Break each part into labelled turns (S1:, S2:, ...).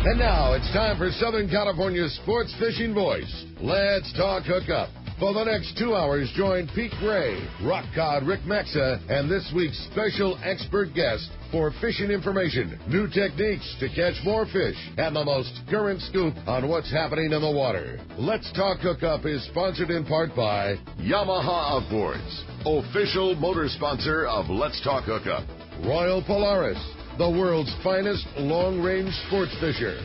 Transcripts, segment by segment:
S1: And now it's time for Southern California's sports fishing voice. Let's talk hookup. For the next 2 hours, join Pete Gray, rock cod Rick Maxa, and this week's special expert guest for fishing information, new techniques to catch more fish, and the most current scoop on what's happening in the water. Let's Talk Hookup is sponsored in part by Yamaha Outboards, official motor sponsor of Let's Talk Hookup. Royal Polaris, the world's finest long-range sports fisher.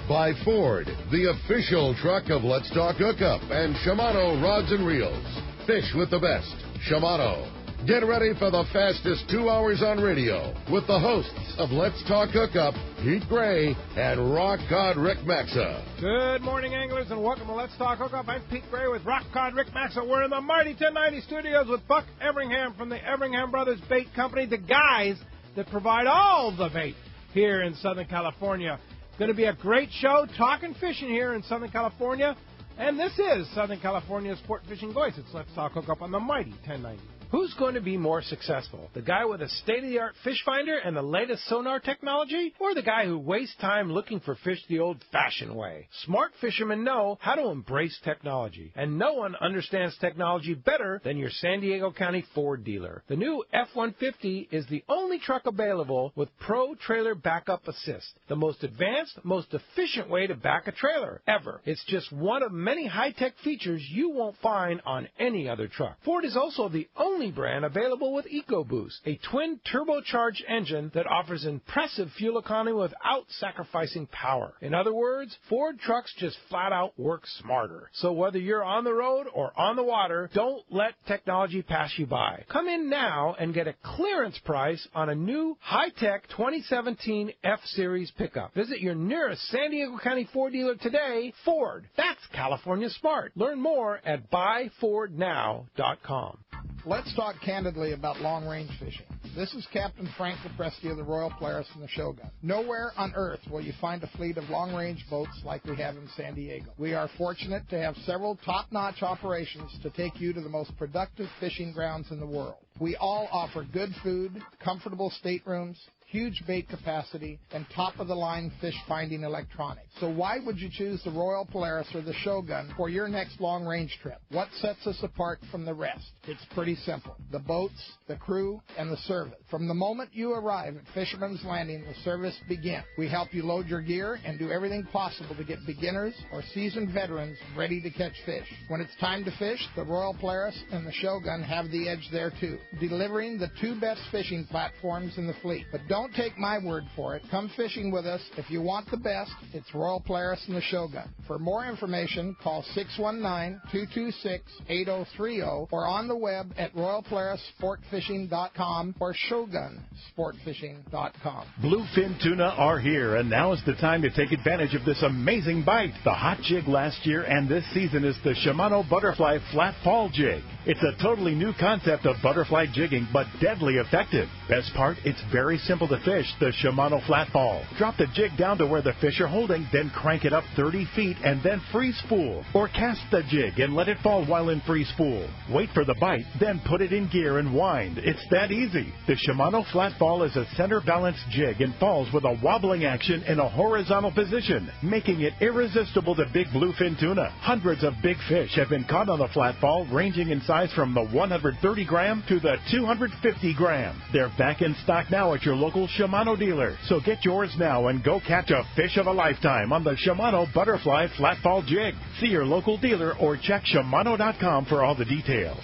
S1: By Ford, the official truck of Let's Talk Hookup, and Shimano Rods and Reels. Fish with the best. Shimano. Get ready for the fastest 2 hours on radio with the hosts of Let's Talk Hookup, Pete Gray and Rock Cod Rick Maxa.
S2: Good morning, anglers, and welcome to Let's Talk Hookup. I'm Pete Gray with Rock Cod Rick Maxa. We're in the mighty 1090 studios with Buck Everingham from the Everingham Brothers Bait Company, the guys that provide all the bait here in Southern California. Going to be a great show, talking fishing here in Southern California. And this is Southern California's Sport Fishing Voice. It's Let's Talk Hookup on the mighty 1090. Who's going to be more successful? The guy with a state-of-the-art fish finder and the latest sonar technology? Or the guy who wastes time looking for fish the old-fashioned way? Smart fishermen know how to embrace technology. And no one understands technology better than your San Diego County Ford dealer. The new F-150 is the only truck available with Pro Trailer Backup Assist. The most advanced, most efficient way to back a trailer ever. It's just one of many high-tech features you won't find on any other truck. Ford is also the only brand available with EcoBoost, a twin turbocharged engine that offers impressive fuel economy without sacrificing power. In other words, Ford trucks just flat out work smarter. So whether you're on the road or on the water, don't let technology pass you by. Come in now and get a clearance price on a new high-tech 2017 F-Series pickup. Visit your nearest San Diego County Ford dealer today. Ford, that's California smart. Learn more at buyfordnow.com.
S3: Let's talk candidly about long-range fishing. This is Captain Frank Lepresti of the Royal Polaris and the Shogun. Nowhere on earth will you find a fleet of long-range boats like we have in San Diego. We are fortunate to have several top-notch operations to take you to the most productive fishing grounds in the world. We all offer good food, comfortable staterooms, huge bait capacity, and top-of-the-line fish-finding electronics. So why would you choose the Royal Polaris or the Shogun for your next long-range trip? What sets us apart from the rest? It's pretty simple. The boats, the crew, and the service. From the moment you arrive at Fisherman's Landing, the service begins. We help you load your gear and do everything possible to get beginners or seasoned veterans ready to catch fish. When it's time to fish, the Royal Polaris and the Shogun have the edge there too, delivering the two best fishing platforms in the fleet. But don't take my word for it. Come fishing with us. If you want the best, it's Royal Polaris and the Shogun. For more information, call 619-226-8030 or on the web at royalpolarissportfishing.com or shogunsportfishing.com.
S4: Bluefin tuna are here, and now is the time to take advantage of this amazing bite. The hot jig last year and this season is the Shimano Butterfly Flat Fall Jig. It's a totally new concept of butterfly jigging, but deadly effective. Best part, it's very simple to fish, the Shimano Flat Fall. Drop the jig down to where the fish are holding, then crank it up 30 feet and then freeze spool. Or cast the jig and let it fall while in free spool. Wait for the bite, then put it in gear and wind. It's that easy. The Shimano Flat Fall is a center balanced jig and falls with a wobbling action in a horizontal position, making it irresistible to big bluefin tuna. Hundreds of big fish have been caught on the Flat Fall, ranging in size from the 130 gram to the 250 gram. They're back in stock now at your local Shimano dealer. So get yours now and go catch a fish of a lifetime on the Shimano Butterfly Flat Fall Jig. See your local dealer or check Shimano.com for all the details.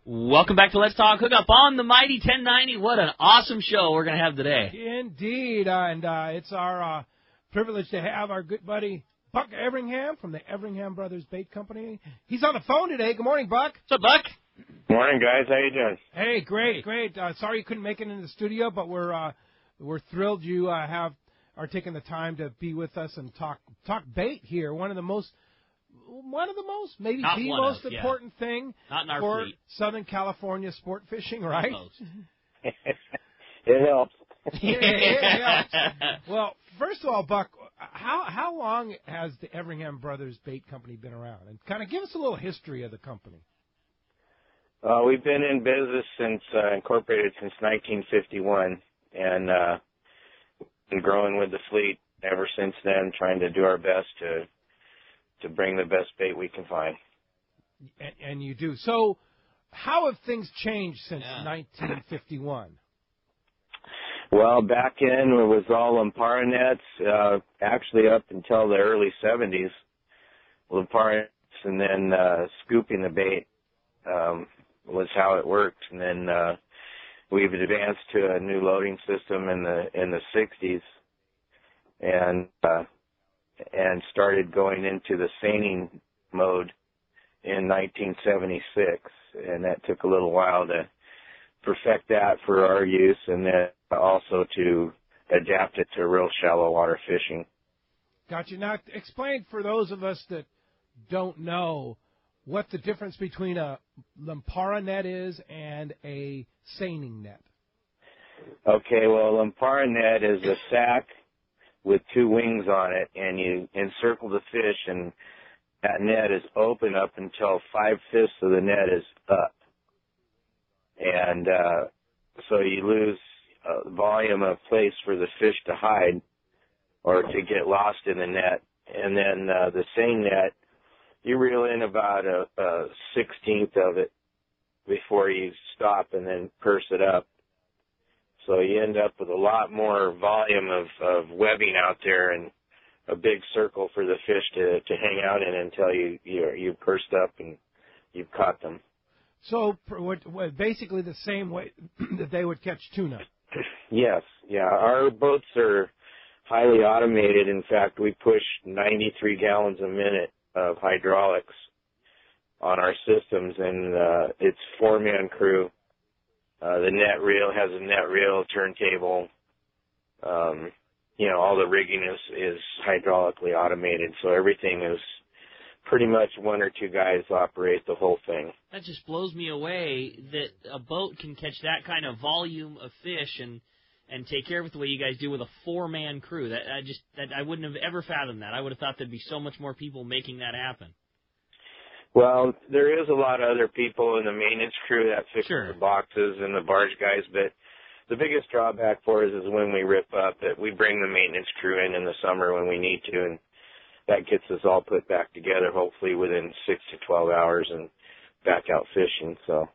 S5: Welcome back to Let's Talk Hookup on the mighty 1090. What an awesome show we're going to have today.
S2: Indeed, and it's our privilege to have our good buddy Buck Everingham from the Everingham Brothers Bait Company. He's on the phone today. Good morning, Buck.
S5: What's up, Buck?
S6: Morning, guys. How you doing?
S2: Hey, great. Sorry you couldn't make it in the studio, but we're thrilled you are taking the time to be with us and talk bait here. One of the most, maybe
S5: Not
S2: the
S5: one
S2: most
S5: of,
S2: important thing
S5: Not in our
S2: for
S5: fleet.
S2: Southern California sport fishing, right?
S6: It helps.
S2: It helps. Well, first of all, Buck, how long has the Everingham Brothers Bait Company been around? And kind of give us a little history of the company.
S6: We've been in business incorporated since 1951, and been growing with the fleet ever since then, trying to do our best to bring the best bait we can find.
S2: And you do. So how have things changed since 1951?
S6: Well, back in it was all Lampara nets, actually up until the early 70s, Lampara nets, and then scooping the bait was how it worked. And then we've advanced to a new loading system in the 60s, and started going into the seining mode in 1976, and that took a little while to perfect that for our use, and then also to adapt it to real shallow water fishing.
S2: Gotcha. Now, explain for those of us that don't know what the difference between a Lampara net is and a seining net.
S6: Okay, well, Lampara net is a sack with two wings on it, and you encircle the fish, and that net is open up until 5/5 of the net is up. And so you lose volume of place for the fish to hide or to get lost in the net. And then the seine net, you reel in about a 16th of it before you stop and then purse it up. So you end up with a lot more volume of webbing out there and a big circle for the fish to hang out in until you pursed up and you've caught them.
S2: So basically the same way that they would catch tuna.
S6: Yes, yeah. Our boats are highly automated. In fact, we push 93 gallons a minute of hydraulics on our systems, and it's 4-man crew. The net reel has a net reel, turntable. All the rigging is hydraulically automated, so everything is pretty much one or two guys operate the whole thing.
S5: That just blows me away that a boat can catch that kind of volume of fish and take care of it the way you guys do with a 4-man crew. I wouldn't have ever fathomed that. I would have thought there'd be so much more people making that happen.
S6: Well, there is a lot of other people in the maintenance crew that fix
S5: Sure.
S6: the boxes and the barge guys, but the biggest drawback for us is when we rip up, that we bring the maintenance crew in the summer when we need to, and that gets us all put back together, hopefully within 6 to 12 hours and back out fishing. So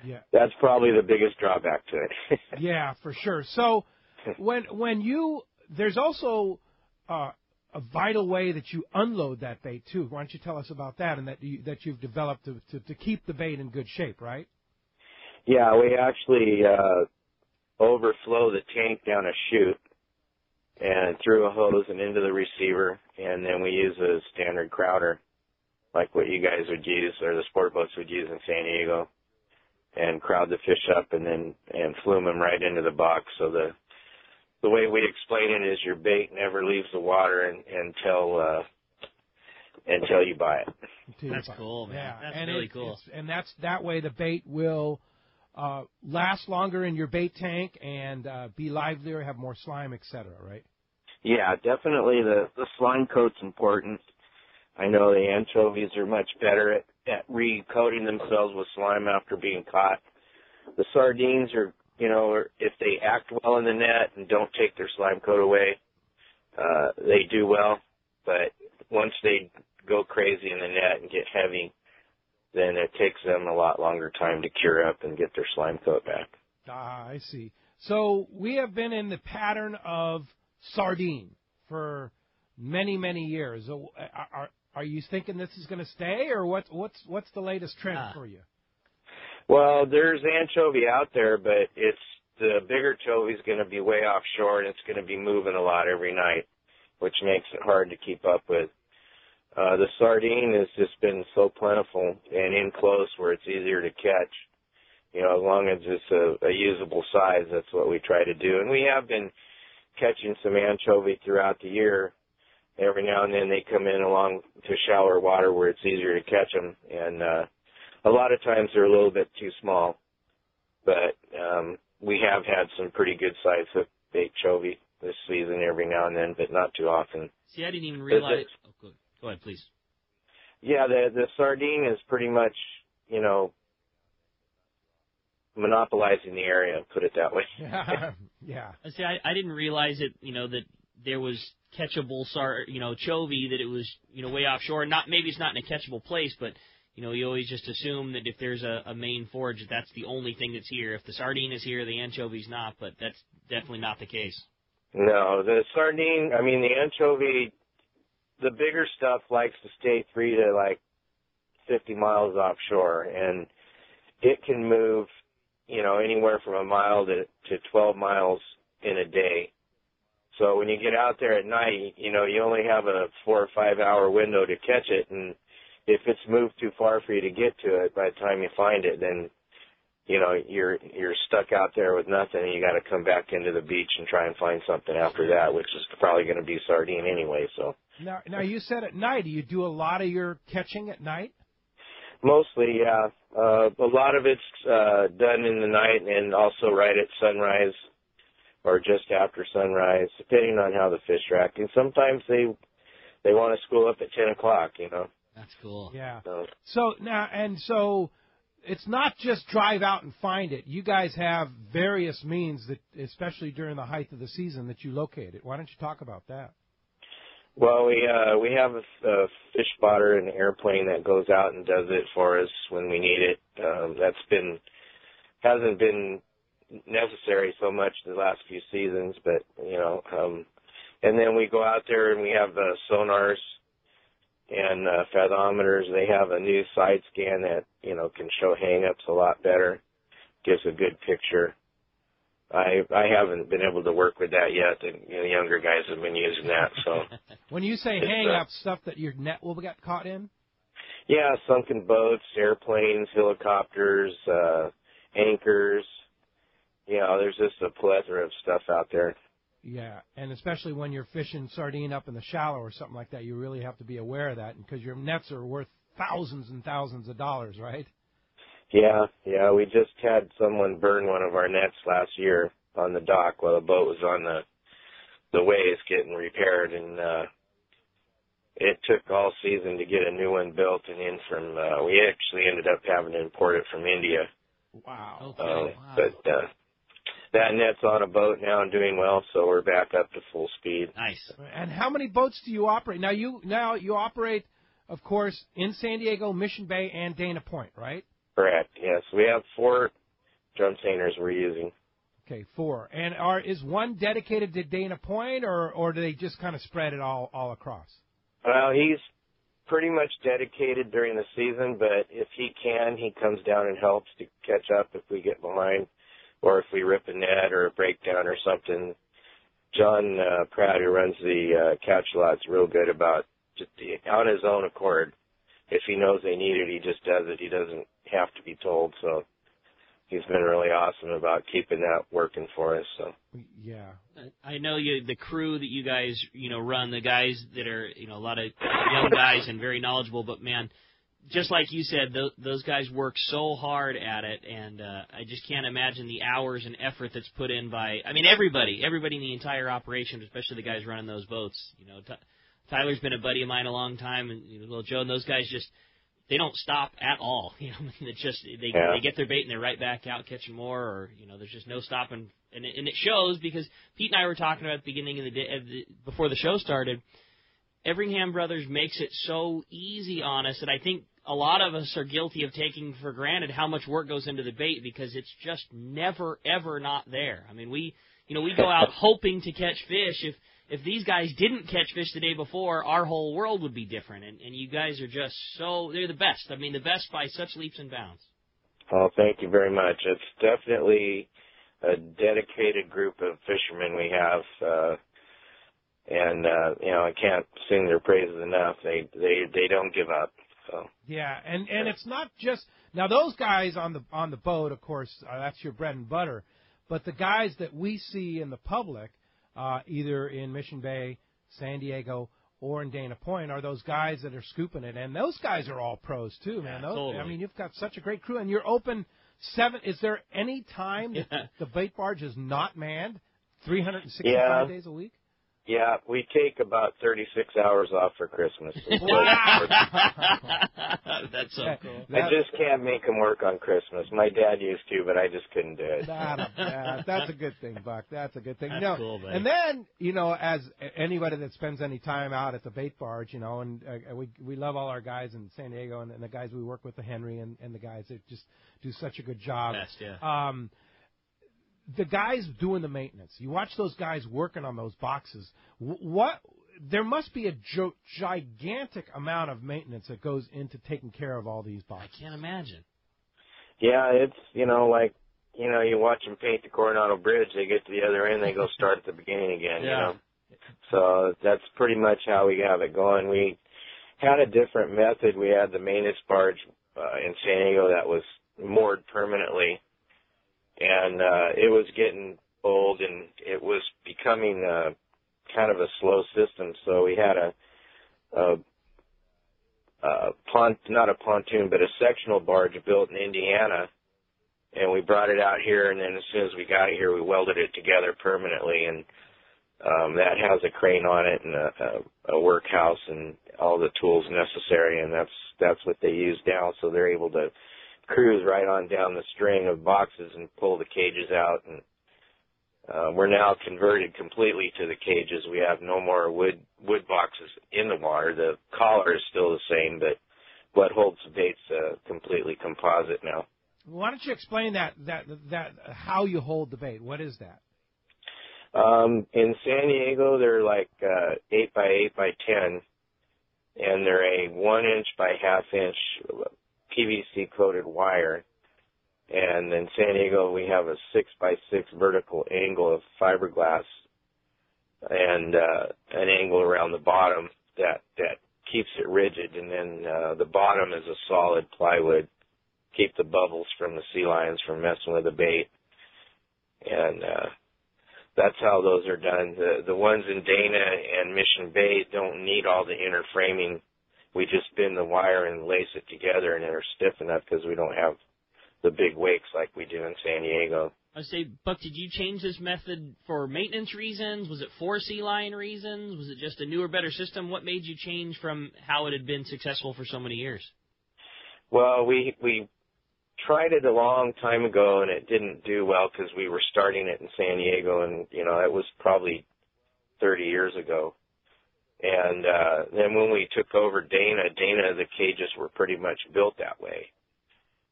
S2: Yeah.
S6: that's probably the biggest drawback to it.
S2: Yeah, for sure. So there's also a vital way that you unload that bait too. Why don't you tell us about that, and that you've developed to keep the bait in good shape, right?
S6: Yeah, we actually overflow the tank down a chute and through a hose and into the receiver, and then we use a standard crowder like what you guys would use or the sport boats would use in San Diego, and crowd the fish up and flume them right into the box. So the way we explain it is your bait never leaves the water until you buy it.
S5: That's cool, man.
S2: Yeah,
S5: That's really cool.
S2: And that way the bait will last longer in your bait tank and be livelier, have more slime, etc., right?
S6: Yeah, definitely the slime coat's important. I know the anchovies are much better at recoating themselves with slime after being caught. The sardines are, if they act well in the net and don't take their slime coat away, they do well. But once they go crazy in the net and get heavy, then it takes them a lot longer time to cure up and get their slime coat back.
S2: Ah, I see. So we have been in the pattern of sardine for many, many years. Are you thinking this is going to stay, or what's the latest trend for you?
S6: Well, there's anchovy out there, but the bigger chovy is going to be way offshore, and it's going to be moving a lot every night, which makes it hard to keep up with. The sardine has just been so plentiful and in close where it's easier to catch. As long as it's a usable size, that's what we try to do. And we have been catching some anchovy throughout the year. Every now and then they come in along to shallower water where it's easier to catch them. And a lot of times they're a little bit too small. But we have had some pretty good size hook bait chovy this season every now and then, but not too often.
S5: See, I didn't even realize. Oh, good. Go ahead, please. Yeah,
S6: the sardine is pretty much, monopolizing the area, put it that way.
S2: Yeah.
S5: See, I didn't realize it, that there was catchable, chovy, that it was, way offshore. Maybe it's not in a catchable place, but, you always just assume that if there's a main forage, that's the only thing that's here. If the sardine is here, the anchovy's not, but that's definitely not the case.
S6: No, the sardine, the anchovy, the bigger stuff likes to stay 3 to 50 miles offshore, and it can move, anywhere from a mile to 12 miles in a day. So when you get out there at night, you only have a 4 or 5 hour window to catch it, and if it's moved too far for you to get to it, by the time you find it, then you're stuck out there with nothing, and you got to come back into the beach and try and find something after that, which is probably going to be sardine anyway. So
S2: now you said at night. Do you do a lot of your catching at night?
S6: Mostly, yeah. A lot of it's done in the night and also right at sunrise or just after sunrise, depending on how the fish are acting. Sometimes they want to school up at 10 o'clock,
S5: That's cool.
S2: Yeah. So it's not just drive out and find it. You guys have various means that, especially during the height of the season, that you locate it. Why don't you talk about that?
S6: Well, we have a fish spotter, an airplane that goes out and does it for us when we need it. Hasn't been necessary so much the last few seasons, but and then we go out there and we have sonars and fathometers. They have a new side scan that can show hang-ups a lot better, gives a good picture. I haven't been able to work with that yet. The younger guys have been using that. So
S2: when you say hang-up, stuff that your net will get caught in?
S6: Yeah, sunken boats, airplanes, helicopters, anchors. There's just a plethora of stuff out there.
S2: Yeah, and especially when you're fishing sardine up in the shallow or something like that, you really have to be aware of that, because your nets are worth thousands and thousands of dollars, right?
S6: Yeah, we just had someone burn one of our nets last year on the dock while the boat was on the waves getting repaired, and it took all season to get a new one built and in from, we actually ended up having to import it from India.
S2: Wow.
S6: But that net's on a boat now and doing well, so we're back up to full speed.
S5: Nice.
S2: And how many boats do you operate? Now you operate, of course, in San Diego, Mission Bay, and Dana Point, right?
S6: Correct, yes. We have 4 drum seiners we're using.
S2: Okay, 4. And is one dedicated to Dana Point, or do they just kind of spread it all across?
S6: Well, he's pretty much dedicated during the season, but if he can, he comes down and helps to catch up if we get behind, or if we rip a net or a breakdown or something. John Pratt, who runs the catch lot, is real good about just on his own accord. If he knows they need it, he just does it. He doesn't have to be told. So he's been really awesome about keeping that working for us. So
S2: yeah,
S5: I know the crew that you guys run, the guys that are a lot of young guys and very knowledgeable. But man, just like you said, those guys work so hard at it, and I just can't imagine the hours and effort that's put in by everybody in the entire operation, especially the guys running those boats. Tyler's been a buddy of mine a long time, and little Joe and those guys they don't stop at all. It's just they get their bait and they're right back out catching more, or there's just no stopping, and it shows, because Pete and I were talking about at the beginning of the day before the show started. Everingham Brothers makes it so easy on us that I think a lot of us are guilty of taking for granted how much work goes into the bait, because it's just never ever not there. We go out hoping to catch fish. If these guys didn't catch fish the day before, our whole world would be different. And you guys are just they're the best. The best by such leaps and bounds.
S6: Oh, thank you very much. It's definitely a dedicated group of fishermen we have. And I can't sing their praises enough. They don't give up. So.
S2: Yeah, and it's not just now those guys on the boat, of course, that's your bread and butter. But the guys that we see in the public, either in Mission Bay, San Diego, or in Dana Point, are those guys that are scooping it. And those guys are all pros, too, man.
S5: Totally.
S2: You've got such a great crew. And you're open 7. Is there any time that the bait barge is not manned 365 days a week?
S6: Yeah, we take about 36 hours off for Christmas.
S5: Wow. That's so cool.
S6: I just can't make them work on Christmas. My dad used to, but I just couldn't do it.
S2: That's a good thing, Buck. That's a good thing.
S5: That's cool, buddy.
S2: And then, as anybody that spends any time out at the bait barge, and we love all our guys in San Diego and the guys we work with, the Henry and the guys that just do such a good job.
S5: Best, yeah.
S2: The guys doing the maintenance. You watch those guys working on those boxes. There must be a gigantic amount of maintenance that goes into taking care of all these boxes.
S5: I can't imagine.
S6: Yeah, it's, you watch them paint the Coronado Bridge, they get to the other end, they go start at the beginning again, So that's pretty much how we have it going. We had a different method. We had the maintenance barge in San Diego that was moored permanently. And it was getting old, and it was becoming kind of a slow system. So we had not a pontoon, but a sectional barge built in Indiana, and we brought it out here. And then as soon as we got it here, we welded it together permanently, and that has a crane on it and a workhouse and all the tools necessary. And that's what they use now. So they're able to cruise right on down the string of boxes and pull the cages out, and we're now converted completely to the cages. We have no more wood boxes in the water. The collar is still the same, but what holds the bait's completely composite now.
S2: Why don't you explain that how you hold the bait? What is that?
S6: In San Diego, they're like 8 by 8 by 10, and they're a 1 inch by ½ inch PVC coated wire, and in San Diego we have a 6 by 6 vertical angle of fiberglass and an angle around the bottom that keeps it rigid, and then the bottom is a solid plywood, keep the bubbles from the sea lions from messing with the bait, and that's how those are done. The ones in Dana and Mission Bay don't need all the inner framing. We just bend the wire and lace it together, and they're stiff enough because we don't have the big wakes like we do in San Diego.
S5: I say, Buck, did you change this method for maintenance reasons? Was it for sea lion reasons? Was it just a newer, better system? What made you change from how it had been successful for so many years?
S6: Well, we tried it a long time ago, and it didn't do well because we were starting it in San Diego, and, it was probably 30 years ago. And then when we took over Dana, the cages were pretty much built that way.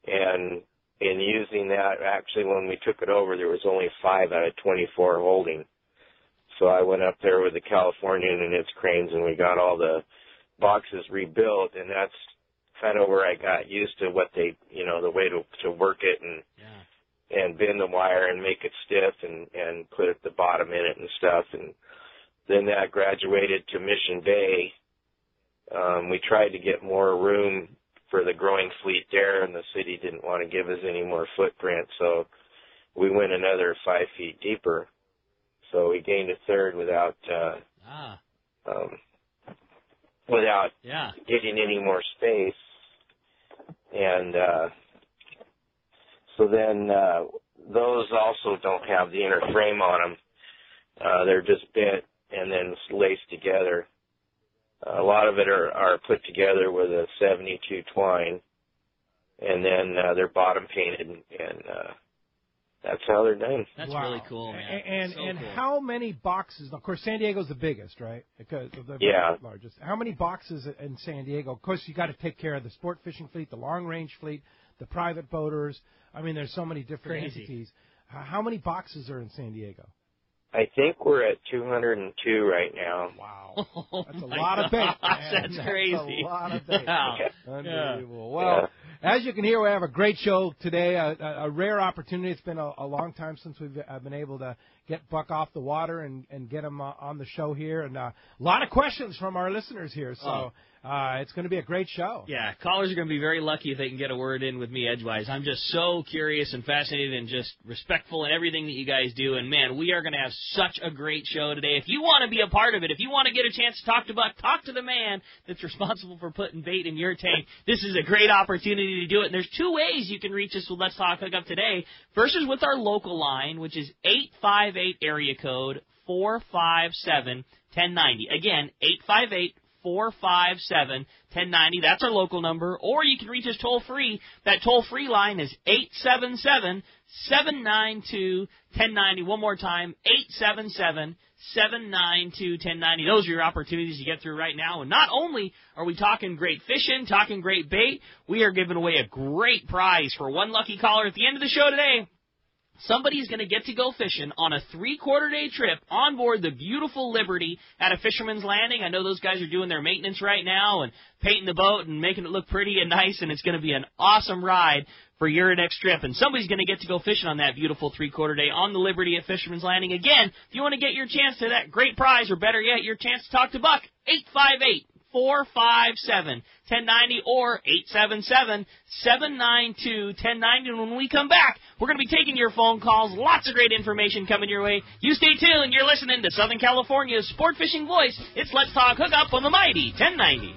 S6: And in using that, actually, when we took it over, there was only 5 out of 24 holding. So I went up there with the Californian and its cranes, and we got all the boxes rebuilt, and that's kind of where I got used to what they, the way to work it and bend the wire and make it stiff and put at the bottom in it and stuff. And then that graduated to Mission Bay. We tried to get more room for the growing fleet there, and the city didn't want to give us any more footprint, so we went another 5 feet deeper. So we gained a third without getting any more space. And so then those also don't have the inner frame on them. They're just bent and then laced together. A lot of it are put together with a 72 twine, and then they're bottom painted, and that's how they're done.
S5: That's really cool, man.
S2: And
S5: cool.
S2: How many boxes? Of course, San Diego's the biggest, right? Because of the largest. How many boxes in San Diego? Of course, you got to take care of the sport fishing fleet, the long range fleet, the private boaters. I mean, there's so many different entities. How many boxes are in San Diego?
S6: I think we're at 202 right now.
S2: Wow. That's a lot of bait.
S5: That's crazy.
S2: That's a lot of bait.
S5: Wow.
S2: Unbelievable. Well, as you can hear, we have a great show today, a rare opportunity. It's been a long time since we've been able to get Buck off the water and get him on the show here. And a lot of questions from our listeners here, so it's going to be a great show.
S5: Yeah, callers are going to be very lucky if they can get a word in with me edgewise. I'm just so curious and fascinated and just respectful in everything that you guys do. And, man, we are going to have such a great show today. If you want to be a part of it, if you want to get a chance to talk to Buck, talk to the man that's responsible for putting bait in your tank. This is a great opportunity to do it. And there's 2 ways you can reach us with Let's Talk Hookup today. First is with our local line, which is 858 area code 858-457-1090. Again, 858-457-1090. That's our local number. Or you can reach us toll-free. That toll-free line is 877-792-1090. One more time, 877-792-1090. Those are your opportunities to get through right now. And not only are we talking great fishing, talking great bait, we are giving away a great prize for one lucky caller at the end of the show today. Somebody's going to get to go fishing on a 3-quarter-day trip on board the beautiful Liberty at a Fisherman's Landing. I know those guys are doing their maintenance right now and painting the boat and making it look pretty and nice, and it's going to be an awesome ride for your next trip. And somebody's going to get to go fishing on that beautiful 3-quarter-day on the Liberty at Fisherman's Landing. Again, if you want to get your chance to that great prize, or better yet, your chance to talk to Buck, 858-457-1090 or 877-792-1090. And when we come back, we're going to be taking your phone calls. Lots of great information coming your way. You stay tuned. You're listening to Southern California's sport fishing voice. It's Let's Talk Hookup on the mighty 1090.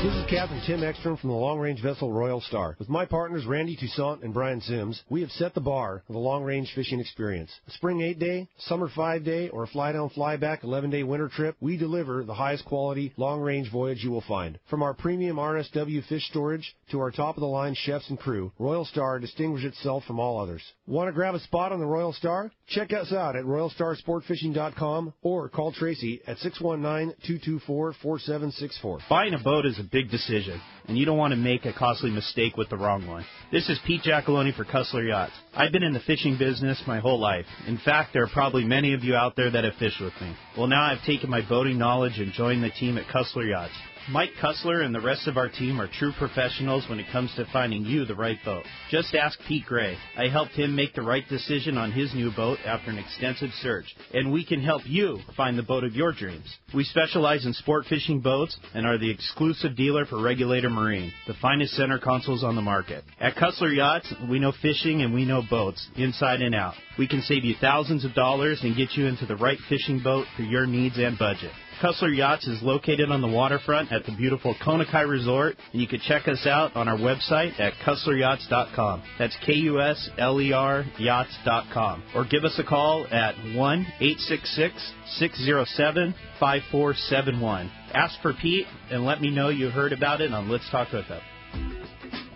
S7: This is Captain Tim Ekstrom from the long-range vessel Royal Star. With my partners Randy Toussaint and Brian Sims, we have set the bar for the long-range fishing experience. A spring 8-day, summer 5-day, or a fly-down, fly-back 11-day winter trip, we deliver the highest quality long-range voyage you will find. From our premium RSW fish storage to our top-of-the-line chefs and crew, Royal Star distinguishes itself from all others. Want to grab a spot on the Royal Star? Check us out at RoyalStarSportFishing.com or call Tracy at 619-224-4764.
S8: Buying a boat is a big decision, and you don't want to make a costly mistake with the wrong one. This is Pete Giacalone for Cussler Yachts. I've been in the fishing business my whole life. In fact, there are probably many of you out there that have fished with me. Well, now I've taken my boating knowledge and joined the team at Cussler Yachts. Mike Cussler and the rest of our team are true professionals when it comes to finding you the right boat. Just ask Pete Gray. I helped him make the right decision on his new boat after an extensive search, and we can help you find the boat of your dreams. We specialize in sport fishing boats and are the exclusive dealer for Regulator Marine, the finest center consoles on the market. At Cussler Yachts, we know fishing and we know boats, inside and out. We can save you thousands of dollars and get you into the right fishing boat for your needs and budget. Cussler Yachts is located on the waterfront at the beautiful Konakai Resort, and you can check us out on our website at CusslerYachts.com. That's K-U-S-L-E-R Yachts.com. Or give us a call at 1-866-607-5471. Ask for Pete and let me know you heard about it on Let's Talk Hookup.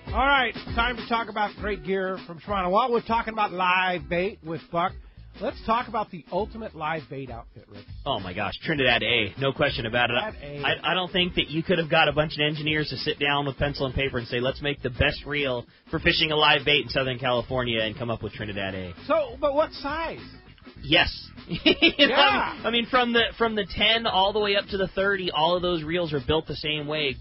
S2: All right, time to talk about great gear from Shimano. While we're talking about live bait with Buck, let's talk about the ultimate live bait outfit, Rick.
S5: Oh, my gosh, Trinidad A, no question about it. I don't think that you could have got a bunch of engineers to sit down with pencil and paper and say, let's make the best reel for fishing a live bait in Southern California and come up with Trinidad A.
S2: So, but what size?
S5: Yes.
S2: Yeah.
S5: I mean, from the 10 all the way up to the 30, all of those reels are built the same way.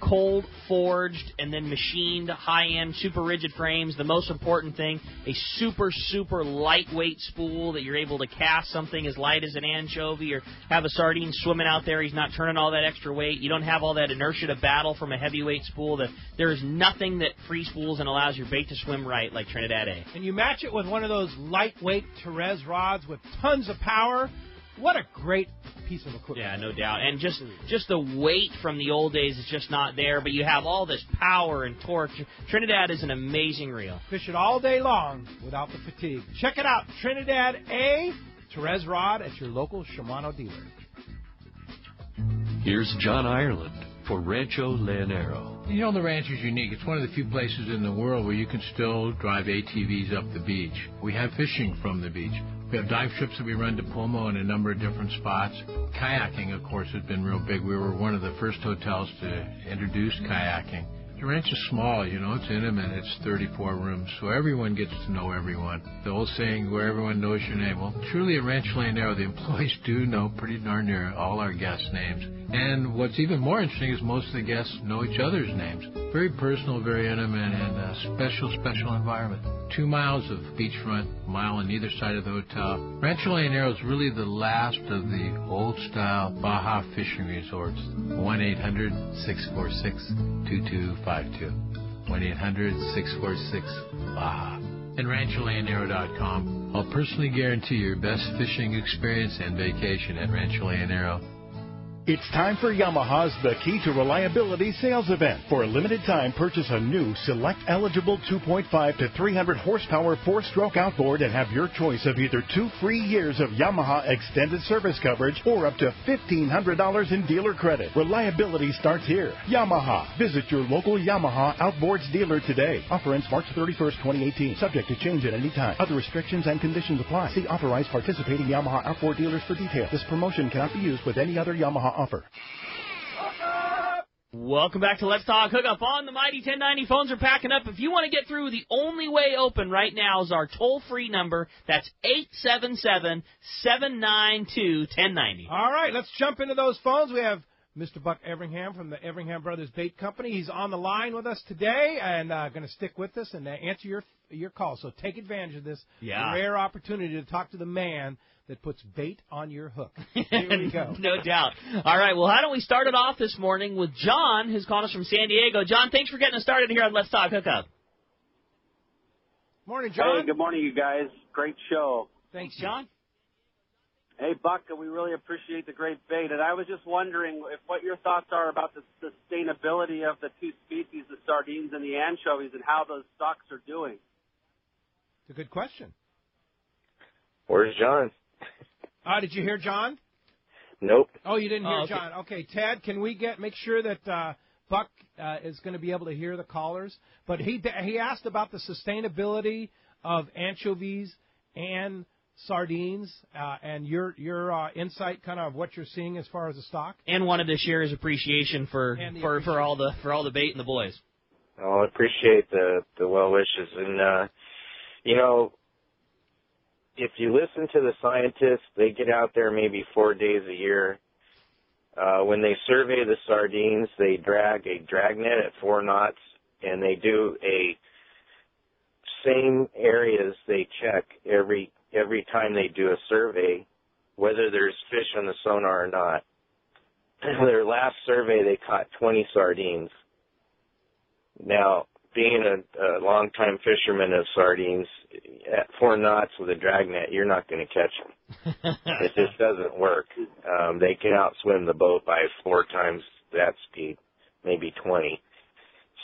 S5: Cold forged and then machined, high-end, super rigid frames. The most important thing, a super, super lightweight spool that you're able to cast something as light as an anchovy or have a sardine swimming out there. He's not turning all that extra weight. You don't have all that inertia to battle from a heavyweight spool. There is nothing that free spools and allows your bait to swim right like Trinidad A.
S2: And you match it with one of those lightweight Therese rods with tons of power. What a great piece of equipment.
S5: Yeah, no doubt. And just the weight from the old days is just not there, but you have all this power and torque. Trinidad is an amazing reel.
S2: Fish it all day long without the fatigue. Check it out, Trinidad A, Therese rod at your local Shimano dealer.
S9: Here's John Ireland for Rancho Leonero.
S10: You know, the ranch is unique. It's one of the few places in the world where you can still drive ATVs up the beach. We have fishing from the beach. We have dive trips that we run to Pomo in a number of different spots. Kayaking, of course, has been real big. We were one of the first hotels to introduce kayaking. The ranch is small, you know, it's intimate. It's 34 rooms, so everyone gets to know everyone. The old saying, where everyone knows your name. Well, truly at Rancho Leonero, the employees do know pretty darn near all our guests' names. And what's even more interesting is most of the guests know each other's names. Very personal, very intimate, and a special, special environment. 2 miles of beachfront, a mile on either side of the hotel. Rancho Leonero is really the last of the old-style Baja fishing resorts. 1-800-646-2252. 1-800-646-BAJA. And RanchoLeonero.com. I'll personally guarantee your best fishing experience and vacation at Rancho Leonero.
S4: It's time for Yamaha's The Key to Reliability sales event. For a limited time, purchase a new select-eligible 2.5 to 300 horsepower four-stroke outboard and have your choice of either 2 free years of Yamaha extended service coverage or up to $1,500 in dealer credit. Reliability starts here. Yamaha. Visit your local Yamaha Outboards dealer today. Offer ends March 31st, 2018. Subject to change at any time. Other restrictions and conditions apply. See authorized participating Yamaha outboard dealers for details. This promotion cannot be used with any other Yamaha offer.
S5: Welcome back to Let's Talk Hookup on the Mighty 1090. Phones are packing up. If you want to get through, the only way open right now is our toll-free number. That's 877-792-1090.
S2: All right, let's jump into those phones. We have Mr. Buck Everingham from the Everingham Brothers Bait Company. He's on the line with us today and going to stick with us and answer your call. So take advantage of this rare opportunity to talk to the man that puts bait on your hook. Here we go.
S5: No doubt. All right, well, how don't we start it off this morning with John, who's calling us from San Diego. John, thanks for getting us started here on Let's Talk Hookup.
S2: Morning, John.
S11: Hey, good morning, you guys. Great show.
S5: Thanks, John.
S11: Hey, Buck, we really appreciate the great bait. And I was just wondering what your thoughts are about the sustainability of the two species, the sardines and the anchovies, and how those stocks are doing.
S2: It's a good question.
S6: Where's John?
S2: Did you hear John?
S6: Nope.
S2: Oh, you didn't hear
S5: okay.
S2: John. Okay, Ted, can we make sure that Buck is going to be able to hear the callers? But he asked about the sustainability of anchovies and sardines and your insight, kind of what you're seeing as far as the stock.
S5: And wanted to share his appreciation for all the bait and the boys.
S6: Oh, I appreciate the well wishes, and if you listen to the scientists, they get out there maybe 4 days a year. When they survey the sardines, they drag a dragnet at 4 knots, and they do a same areas they check every time they do a survey, whether there's fish on the sonar or not. Their last survey, they caught 20 sardines. Now, being a long-time fisherman of sardines, at 4 knots with a dragnet, you're not going to catch them. It just doesn't work. They can outswim the boat by 4 times that speed, maybe 20.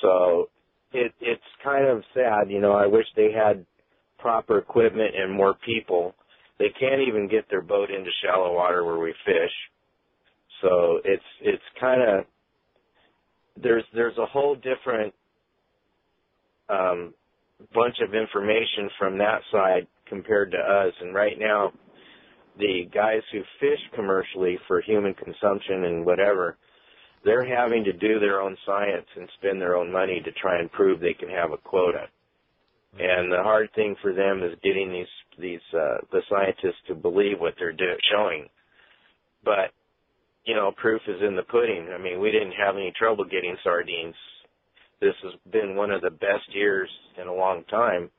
S6: So it's kind of sad. I wish they had proper equipment and more people. They can't even get their boat into shallow water where we fish. So it's kind of there's a whole different bunch of information from that side compared to us. And right now, the guys who fish commercially for human consumption and whatever, they're having to do their own science and spend their own money to try and prove they can have a quota. And the hard thing for them is getting the scientists to believe what they're showing. But, proof is in the pudding. I mean, we didn't have any trouble getting sardines. This has been one of the best years in a long time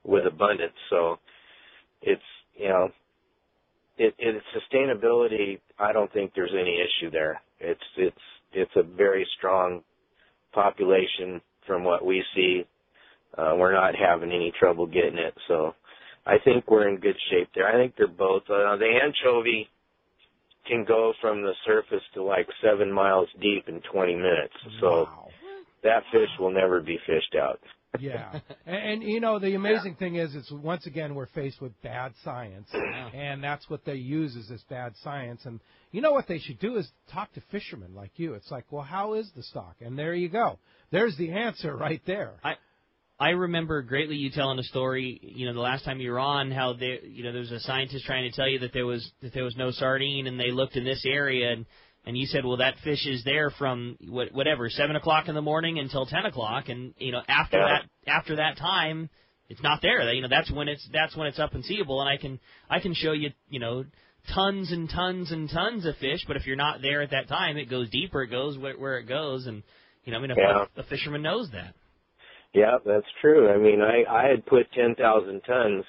S6: with abundance. So it's sustainability. I don't think there's any issue there. It's a very strong population from what we see. We're not having any trouble getting it. So I think we're in good shape there. I think they're both. The anchovy can go from the surface to like 7 miles deep in 20 minutes. So that fish will never be fished out.
S2: Yeah. And the amazing thing is, it's once again, we're faced with bad science, and that's what they use is this bad science. And what they should do is talk to fishermen like you. It's like, well, how is the stock? And there you go. There's the answer right there.
S5: I remember greatly you telling a story, the last time you were on, how there was a scientist trying to tell you that there was no sardine, and they looked in this area, and you said, well, that fish is there from 7 o'clock in the morning until 10 o'clock, and after that time, it's not there. That's when it's up and seeable, and I can show you tons and tons and tons of fish, but if you're not there at that time, it goes deeper, it goes where it goes, and a fisherman knows that.
S6: Yeah, that's true. I mean, I had put 10,000 tons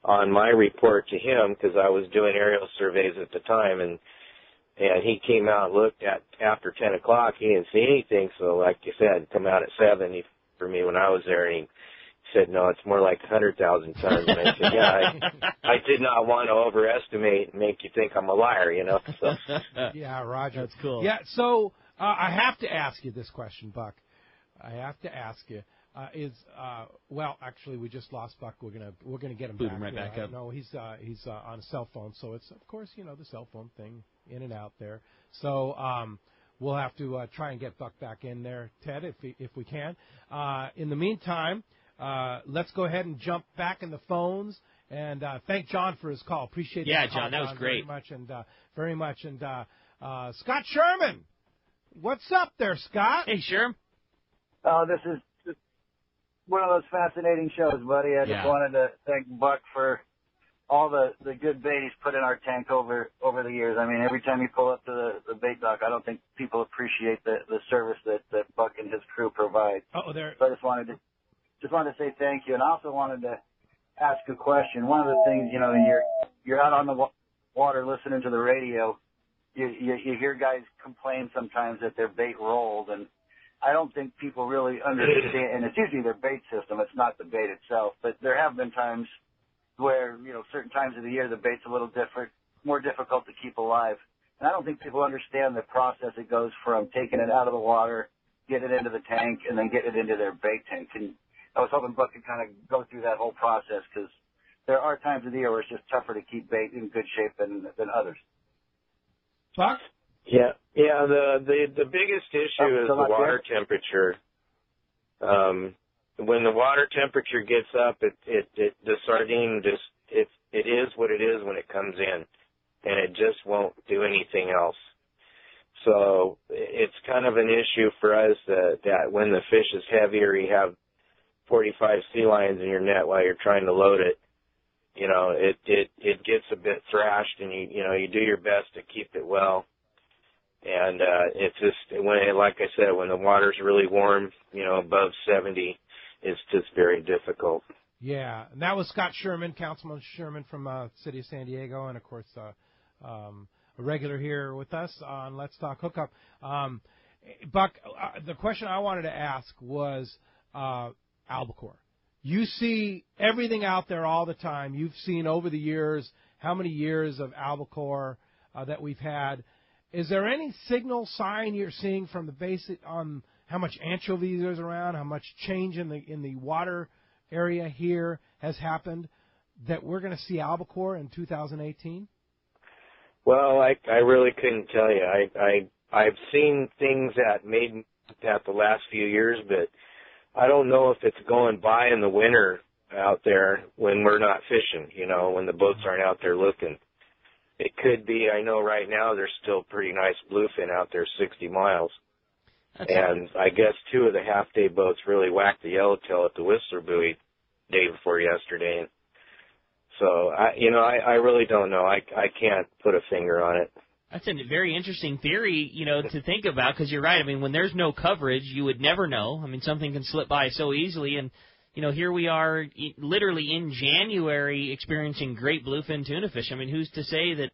S6: on my report to him because I was doing aerial surveys at the time, and he came out and looked at after 10 o'clock. He didn't see anything, so like you said, come out at 7 for me when I was there, and said, no, it's more like 100,000 tons. And I said, yeah, I did not want to overestimate and make you think I'm a liar, you know. So.
S2: Yeah, Roger.
S5: That's cool.
S2: Yeah, so I have to ask you this question, Buck. I have to ask you. Well, actually, we just lost Buck. We're gonna get him
S5: Boot
S2: back.
S5: him right back up.
S2: No, he's on a cell phone, so it's of course the cell phone thing in and out there. So we'll have to try and get Buck back in there, Ted, if we can. In the meantime, let's go ahead and jump back in the phones and thank John for his call. Appreciate
S5: yeah,
S2: the call,
S5: John, that was great.
S2: Very much. And Scott Sherman, what's up there, Scott?
S5: Hey, Sherman.
S12: Oh, this is just one of those fascinating shows, buddy. I just wanted to thank Buck for all the good bait he's put in our tank over the years. I mean, every time you pull up to the bait dock, I don't think people appreciate the service that Buck and his crew provide. So I just wanted to say thank you, and I also wanted to ask a question. One of the things, you're out on the water listening to the radio, you hear guys complain sometimes that their bait rolled, and I don't think people really understand, and it's usually their bait system, it's not the bait itself, but there have been times where, certain times of the year the bait's a little different, more difficult to keep alive. And I don't think people understand the process it goes from taking it out of the water, get it into the tank, and then get it into their bait tank. And I was hoping Buck could kind of go through that whole process, because there are times of the year where it's just tougher to keep bait in good shape than others.
S2: Buck?
S6: Yeah. The biggest issue is the water temperature. When the water temperature gets up, the sardine it is what it is when it comes in, and it just won't do anything else. So it's kind of an issue for us that when the fish is heavier, you have 45 sea lions in your net while you're trying to load it. It gets a bit thrashed, and you do your best to keep it well. And it's just like I said, when the water's really warm, above 70, it's just very difficult.
S2: Yeah, and that was Scott Sherman, Councilman Sherman from the city of San Diego, and of course a regular here with us on Let's Talk Hookup. Buck, the question I wanted to ask was albacore. You see everything out there all the time. You've seen over the years how many years of albacore that we've had. Is there any signal sign you're seeing from the basic on how much anchovy there's around, how much change in the water area here has happened, that we're going to see albacore in 2018?
S6: Well, I really couldn't tell you. I've seen things that made that the last few years, but I don't know if it's going by in the winter out there when we're not fishing, when the boats aren't out there looking. It could be. I know right now there's still pretty nice bluefin out there 60 miles. And I guess 2 of the half-day boats really whacked the yellowtail at the Whistler buoy day before yesterday. So, I really don't know. I can't put a finger on it.
S5: That's a very interesting theory, to think about, because you're right. I mean, when there's no coverage, you would never know. I mean, something can slip by so easily. And, here we are literally in January experiencing great bluefin tuna fish. I mean, who's to say that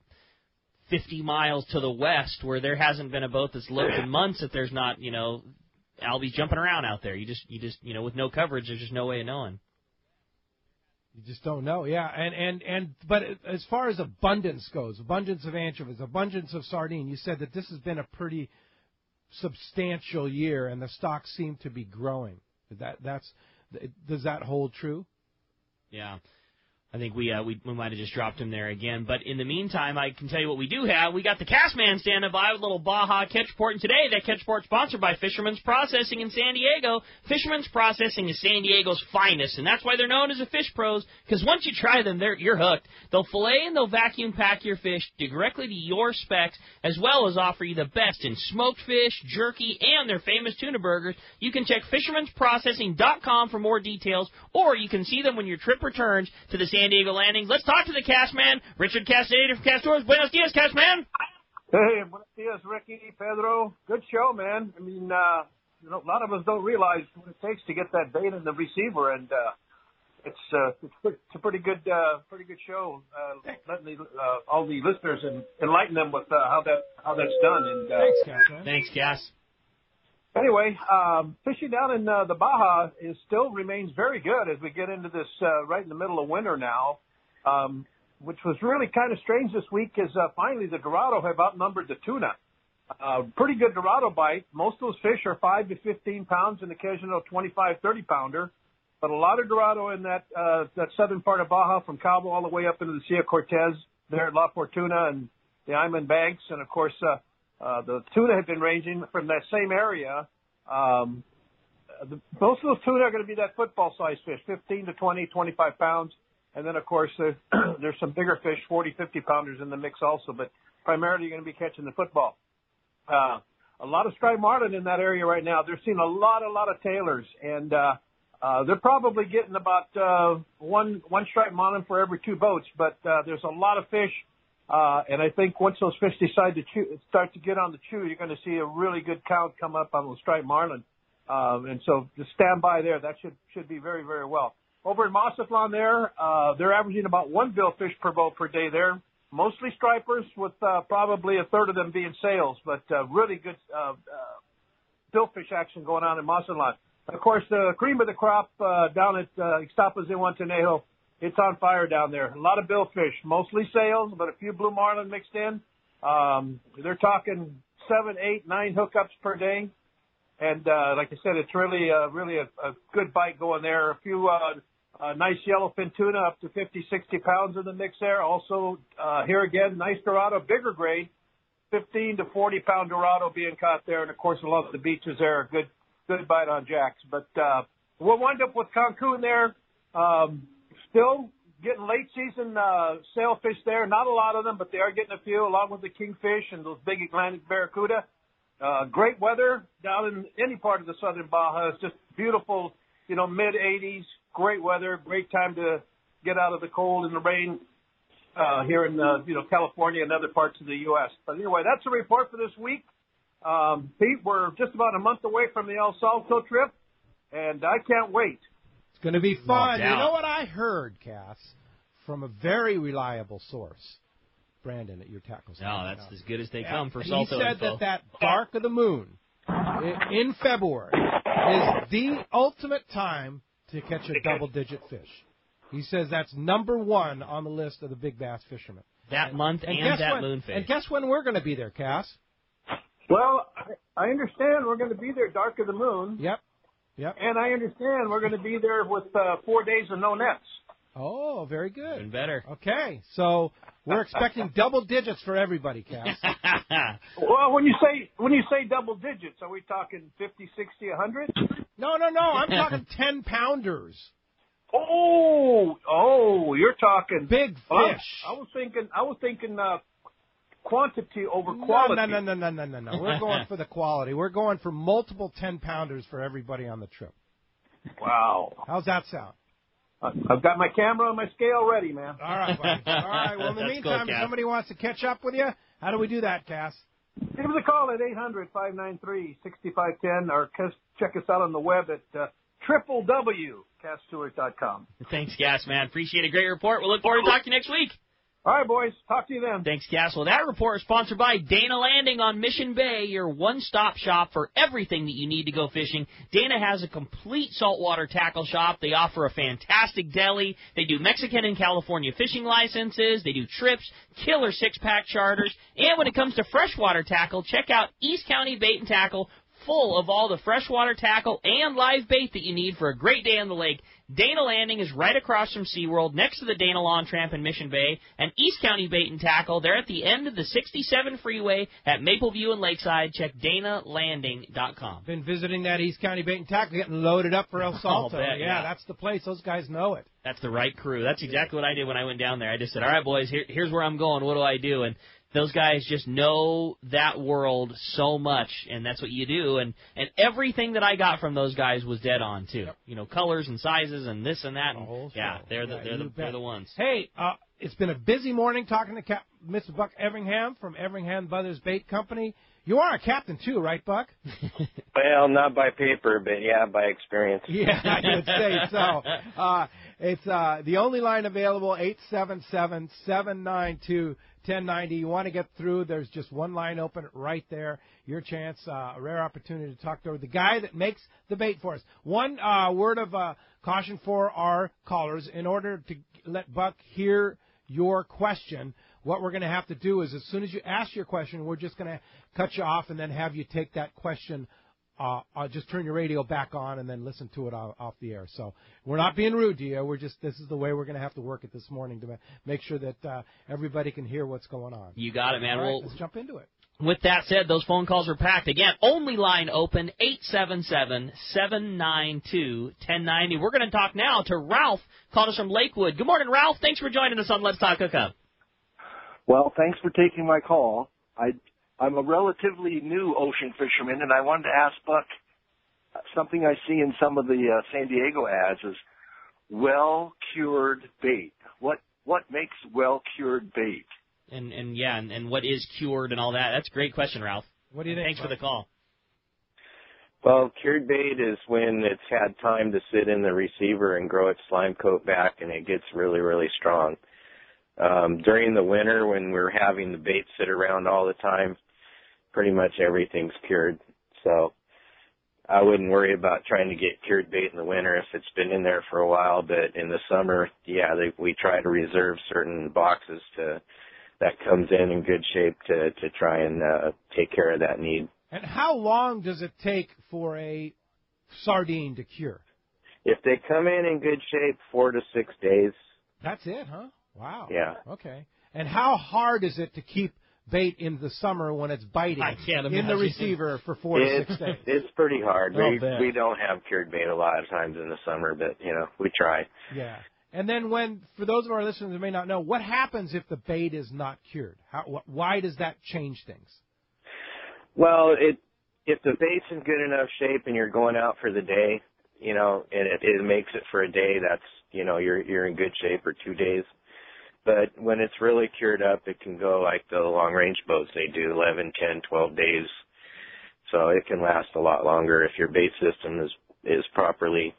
S5: 50 miles to the west, where there hasn't been a boat that's loaded in months, that there's not, albies jumping around out there. You just, with no coverage, there's just no way of knowing.
S2: You just don't know, yeah. But as far as abundance goes, abundance of anchovies, abundance of sardine, you said that this has been a pretty substantial year, and the stocks seem to be growing. Does that hold true?
S5: Yeah. I think we might have just dropped him there again. But in the meantime, I can tell you what we do have. We got the Castman standing by with a little Baja catch port. And today, that catch port's sponsored by Fisherman's Processing in San Diego. Fisherman's Processing is San Diego's finest, and that's why they're known as the Fish Pros, because once you try them, you're hooked. They'll fillet and they'll vacuum pack your fish directly to your specs, as well as offer you the best in smoked fish, jerky, and their famous tuna burgers. You can check fishermansprocessing.com for more details, or you can see them when your trip returns to the San Diego Landing. Let's talk to the Castman, Richard Castaneda from Castors. Buenos dias, Castman.
S13: Hey, buenos dias, Ricky, Pedro. Good show, man. I mean, a lot of us don't realize what it takes to get that bait in the receiver, and it's a pretty good show. Letting all the listeners and enlighten them with how that's done. And
S2: thanks, Cass.
S5: Thanks, Cass.
S13: Anyway, fishing down in the Baja still remains very good as we get into this right in the middle of winter now, which was really kind of strange this week is finally the Dorado have outnumbered the tuna. Pretty good Dorado bite. Most of those fish are 5 to 15 pounds and occasional 25, 30 pounder. But a lot of Dorado in that southern part of Baja from Cabo all the way up into the Sea of Cortez there at La Fortuna and the Iman Banks. And, of course, the tuna have been ranging from that same area. Most of those tuna are going to be that football-sized fish, 15 to 20, 25 pounds. And then, of course, there's some bigger fish, 40, 50-pounders in the mix also. But primarily you're going to be catching the football. A lot of striped marlin in that area right now. They're seeing a lot of tailors. And they're probably getting about one striped marlin for every 2 boats. But there's a lot of fish. And I think once those fish decide to start to get on the chew, you're going to see a really good count come up on those striped marlin. And so just stand by there. That should be very, very well. Over in Mazatlan there, they're averaging about 1 billfish per boat per day there. Mostly stripers with probably a third of them being sails, but really good billfish action going on in Mazatlan. Of course, the cream of the crop down at Ixtapas de Guantanejo, it's on fire down there. A lot of billfish, mostly sails, but a few blue marlin mixed in. They're talking 7, 8, 9 hookups per day. And like I said, it's really a good bite going there. A few nice yellowfin tuna up to 50, 60 pounds in the mix there. Also, here again, nice Dorado, bigger grade, 15 to 40 pound Dorado being caught there. And of course, along the beaches there, a good bite on jacks. But we'll wind up with Cancun there. Still getting late season sailfish there. Not a lot of them, but they are getting a few, along with the kingfish and those big Atlantic barracuda. Great weather down in any part of the southern Baja. It's just beautiful, mid-80s. Great weather. Great time to get out of the cold and the rain here in California and other parts of the U.S. But anyway, that's the report for this week. Pete, we're just about a month away from the El Salto trip, and I can't wait.
S2: It's going to be fun. You know what I heard, Cass, from a very reliable source, Brandon at your tackle center.
S5: No, that's as good as they come for Salto
S2: He said
S5: info.
S2: that Dark of the Moon in February is the ultimate time to catch a double-digit fish. He says that's number 1 on the list of the big bass fishermen.
S5: That month and that moonfish.
S2: And guess when we're going to be there, Cass?
S13: Well, I understand we're going to be there, Dark of the Moon.
S2: Yep.
S13: And I understand we're going to be there with 4 days of no nets.
S2: Oh, very good.
S5: Even better.
S2: Okay, so we're expecting double digits for everybody, Cass.
S13: Well, when you say double digits, are we talking 50, 60, 100?
S2: No. I'm talking 10-pounders.
S13: Oh, you're talking
S2: big fish.
S13: I was thinking quantity over quality.
S2: No. We're going for the quality. We're going for multiple 10-pounders for everybody on the trip.
S13: Wow.
S2: How's that sound?
S13: I've got my camera and my scale ready, man.
S2: All right, buddy. All right. Well, in the meantime, if somebody wants to catch up with you, how do we do that, Cass?
S13: Give us a call at 800-593-6510 or check us out on the web at www.casstewart.com.
S5: Thanks, Cass, man. Appreciate a great report. We'll look forward to talking to you next week.
S13: All right, boys. Talk to you then.
S5: Thanks, Cass. Well, that report is sponsored by Dana Landing on Mission Bay, your one-stop shop for everything that you need to go fishing. Dana has a complete saltwater tackle shop. They offer a fantastic deli. They do Mexican and California fishing licenses. They do trips, killer six-pack charters. And when it comes to freshwater tackle, check out East County Bait and Tackle, full of all the freshwater tackle and live bait that you need for a great day on the lake. Dana Landing is right across from SeaWorld, next to the Dana Lawn Tramp in Mission Bay. And East County Bait and Tackle, they're at the end of the 67 freeway at Mapleview and Lakeside. Check DanaLanding.com.
S2: Been visiting that East County Bait and Tackle, getting loaded up for El Salto.
S5: Yeah,
S2: that's the place. Those guys know it.
S5: That's the right crew. That's exactly what I did when I went down there. I just said, all right, boys, here's where I'm going. What do I do? And those guys just know that world so much, and that's what you do. And everything that I got from those guys was dead on, too. Yep. You know, colors and sizes and this and that. And, they're the ones.
S2: Hey, it's been a busy morning talking to Mr. Buck Everingham from Everingham Brothers Bait Company. You are a captain, too, right, Buck?
S6: Well, not by paper, but, yeah, by experience.
S2: Yeah, I would say so. It's the only line available, 877-792-1090. You want to get through, there's just one line open right there. Your chance, a rare opportunity to talk to the guy that makes the bait for us. One word of caution for our callers. In order to let Buck hear your question, what we're going to have to do is as soon as you ask your question, we're just going to cut you off and then have you take that question. Just turn your radio back on and then listen to it off the air. So we're not being rude to you. This is the way we're going to have to work it this morning to make sure that everybody can hear what's going on.
S5: You got it, man.
S2: All right,
S5: well,
S2: let's jump into it.
S5: With that said, those phone calls are packed. Again, only line open, 877-792-1090. We're going to talk now to Ralph, called us from Lakewood. Good morning, Ralph. Thanks for joining us on Let's Talk Hookup.
S14: Well, thanks for taking my call. I'm a relatively new ocean fisherman, and I wanted to ask Buck something I see in some of the San Diego ads is well-cured bait. What makes well-cured bait?
S5: And what is cured and all that? That's a great question, Ralph.
S2: What do you think?
S5: Thanks for the call.
S6: Well, cured bait is when it's had time to sit in the receiver and grow its slime coat back, and it gets really, really strong. During the winter, when we're having the bait sit around all the time, pretty much everything's cured. So I wouldn't worry about trying to get cured bait in the winter if it's been in there for a while. But in the summer, we try to reserve certain boxes that comes in good shape to try and take care of that need.
S2: And how long does it take for a sardine to cure?
S6: If they come in good shape, 4 to 6 days.
S2: That's it, huh? Wow.
S6: Yeah.
S2: Okay. And how hard is it to keep bait in the summer when it's biting in the receiver for 4 to 6 days?
S6: It's pretty hard. We don't have cured bait a lot of times in the summer, but, we try.
S2: Yeah. And then for those of our listeners who may not know, what happens if the bait is not cured? Why does that change things?
S6: Well, if the bait's in good enough shape and you're going out for the day, and it makes it for a day, that's, you're in good shape, or 2 days. But when it's really cured up, it can go like the long-range boats. They do 11, 10, 12 days. So it can last a lot longer if your bait system is properly,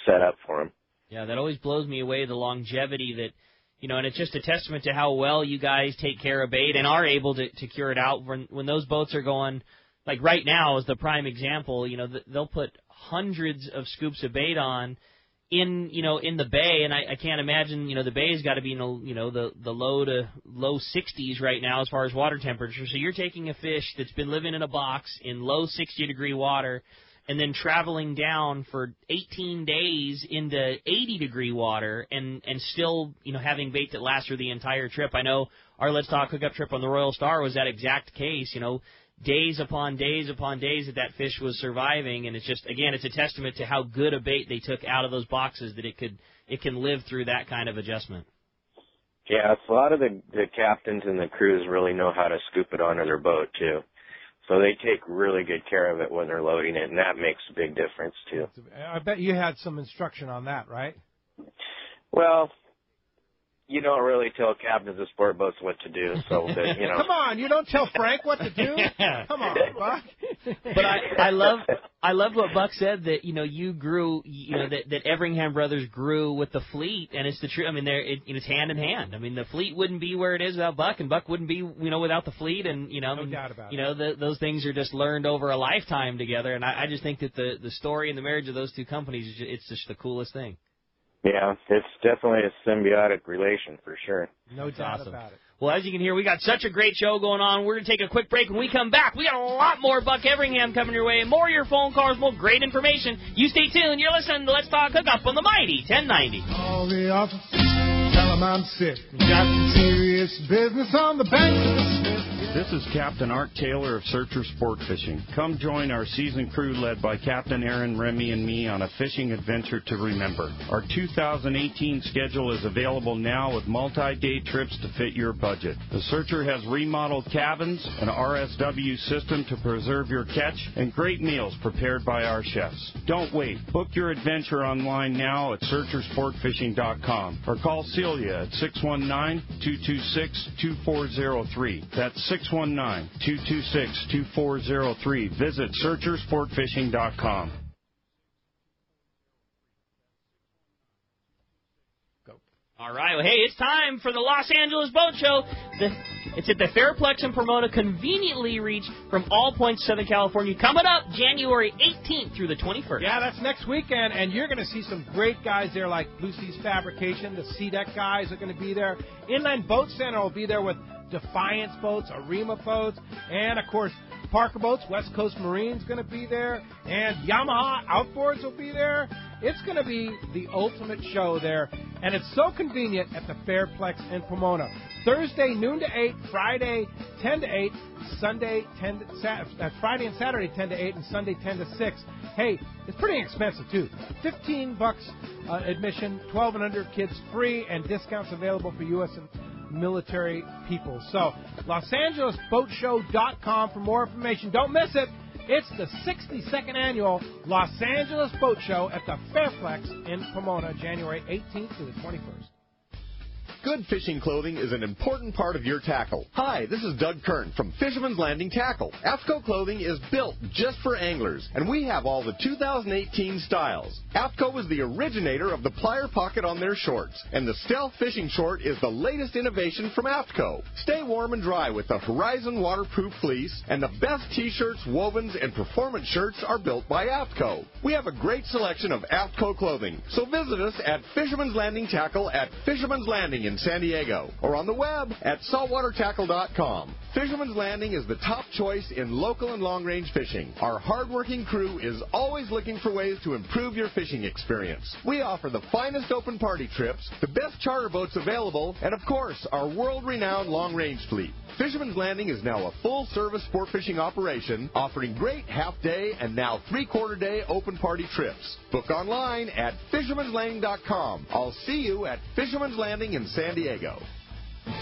S6: set up for them.
S5: Yeah, that always blows me away, the longevity that, and it's just a testament to how well you guys take care of bait and are able to cure it out. When those boats are going, like right now is the prime example, they'll put hundreds of scoops of bait on in the bay, and I can't imagine, the bay's got to be in the low to low 60s right now as far as water temperature. So you're taking a fish that's been living in a box in low 60-degree water and then traveling down for 18 days into 80-degree water and still, having bait that lasts through the entire trip. I know our Let's Talk Hookup trip on the Royal Star was that exact case, days upon days upon days that fish was surviving, and it's just, again, it's a testament to how good a bait they took out of those boxes that it can live through that kind of adjustment.
S6: Yeah, it's a lot of the captains and the crews really know how to scoop it onto their boat too. So they take really good care of it when they're loading it, and that makes a big difference too.
S2: I bet you had some instruction on that, right?
S6: Well, you don't really tell captains of sport boats what to do, so that,
S2: Come on, you don't tell Frank what to do? Come on, Buck.
S5: But I love what Buck said, that, you grew, that Everingham Brothers grew with the fleet, and it's the truth. I mean, it's hand in hand. I mean, the fleet wouldn't be where it is without Buck, and Buck wouldn't be, without the fleet, and,
S2: no doubt about it.
S5: Those things are just learned over a lifetime together, and I just think that the story and the marriage of those two companies, it's just the coolest thing.
S6: Yeah, it's definitely a symbiotic relation for sure.
S2: No doubt about it.
S5: Well, as you can hear, we got such a great show going on. We're going to take a quick break. When we come back, we got a lot more Buck Everingham coming your way. More of your phone calls, more great information. You stay tuned. You're listening to Let's Talk Hookup on the Mighty 1090.
S15: All the officers, tell them I'm sick. Got some serious business on the bank of the Smith.
S16: This is Captain Art Taylor of Searcher Sport Fishing. Come join our seasoned crew led by Captain Aaron, Remy, and me on a fishing adventure to remember. Our 2018 schedule is available now with multi-day trips to fit your budget. The Searcher has remodeled cabins, an RSW system to preserve your catch, and great meals prepared by our chefs. Don't wait. Book your adventure online now at SearcherSportFishing.com or call Celia at 619-226-2403. That's 619-226-2403. Visit SearcherSportFishing.com.
S5: All right. Well, hey, it's time for the Los Angeles Boat Show. It's at the Fairplex in Pomona, conveniently reached from all points of Southern California. Coming up January 18th through the 21st.
S2: Yeah, that's next weekend, and you're going to see some great guys there like Blue Seas Fabrication. The C-Deck guys are going to be there. Inland Boat Center will be there with Defiance Boats, Arima Boats, and, of course, Parker Boats. West Coast Marine's going to be there, and Yamaha Outboards will be there. It's going to be the ultimate show there, and it's so convenient at the Fairplex in Pomona. Thursday, noon to 8, Friday, 10 to 8, Sunday, Friday and Saturday, 10 to 8, and Sunday, 10 to 6. Hey, it's pretty inexpensive, too. $15 admission, 12 and under kids free, and discounts available for U.S. and military people. So, LosAngelesBoatShow.com for more information. Don't miss it. It's the 62nd annual Los Angeles Boat Show at the Fairplex in Pomona, January 18th to the 21st.
S17: Good fishing clothing is an important part of your tackle. Hi, this is Doug Kern from Fisherman's Landing Tackle. AFTCO clothing is built just for anglers, and we have all the 2018 styles. AFTCO is the originator of the plier pocket on their shorts, and the Stealth Fishing Short is the latest innovation from AFTCO. Stay warm and dry with the Horizon waterproof fleece, and the best t-shirts, wovens, and performance shirts are built by AFTCO. We have a great selection of AFTCO clothing, so visit us at Fisherman's Landing Tackle at Fisherman's Landing in San Diego, or on the web at saltwatertackle.com. Fisherman's Landing is the top choice in local and long-range fishing. Our hard-working crew is always looking for ways to improve your fishing experience. We offer the finest open party trips, the best charter boats available, and of course, our world-renowned long-range fleet. Fisherman's Landing is now a full-service sport fishing operation, offering great half-day and now three-quarter-day open party trips. Book online at fishermanslanding.com. I'll see you at Fisherman's Landing in San Diego.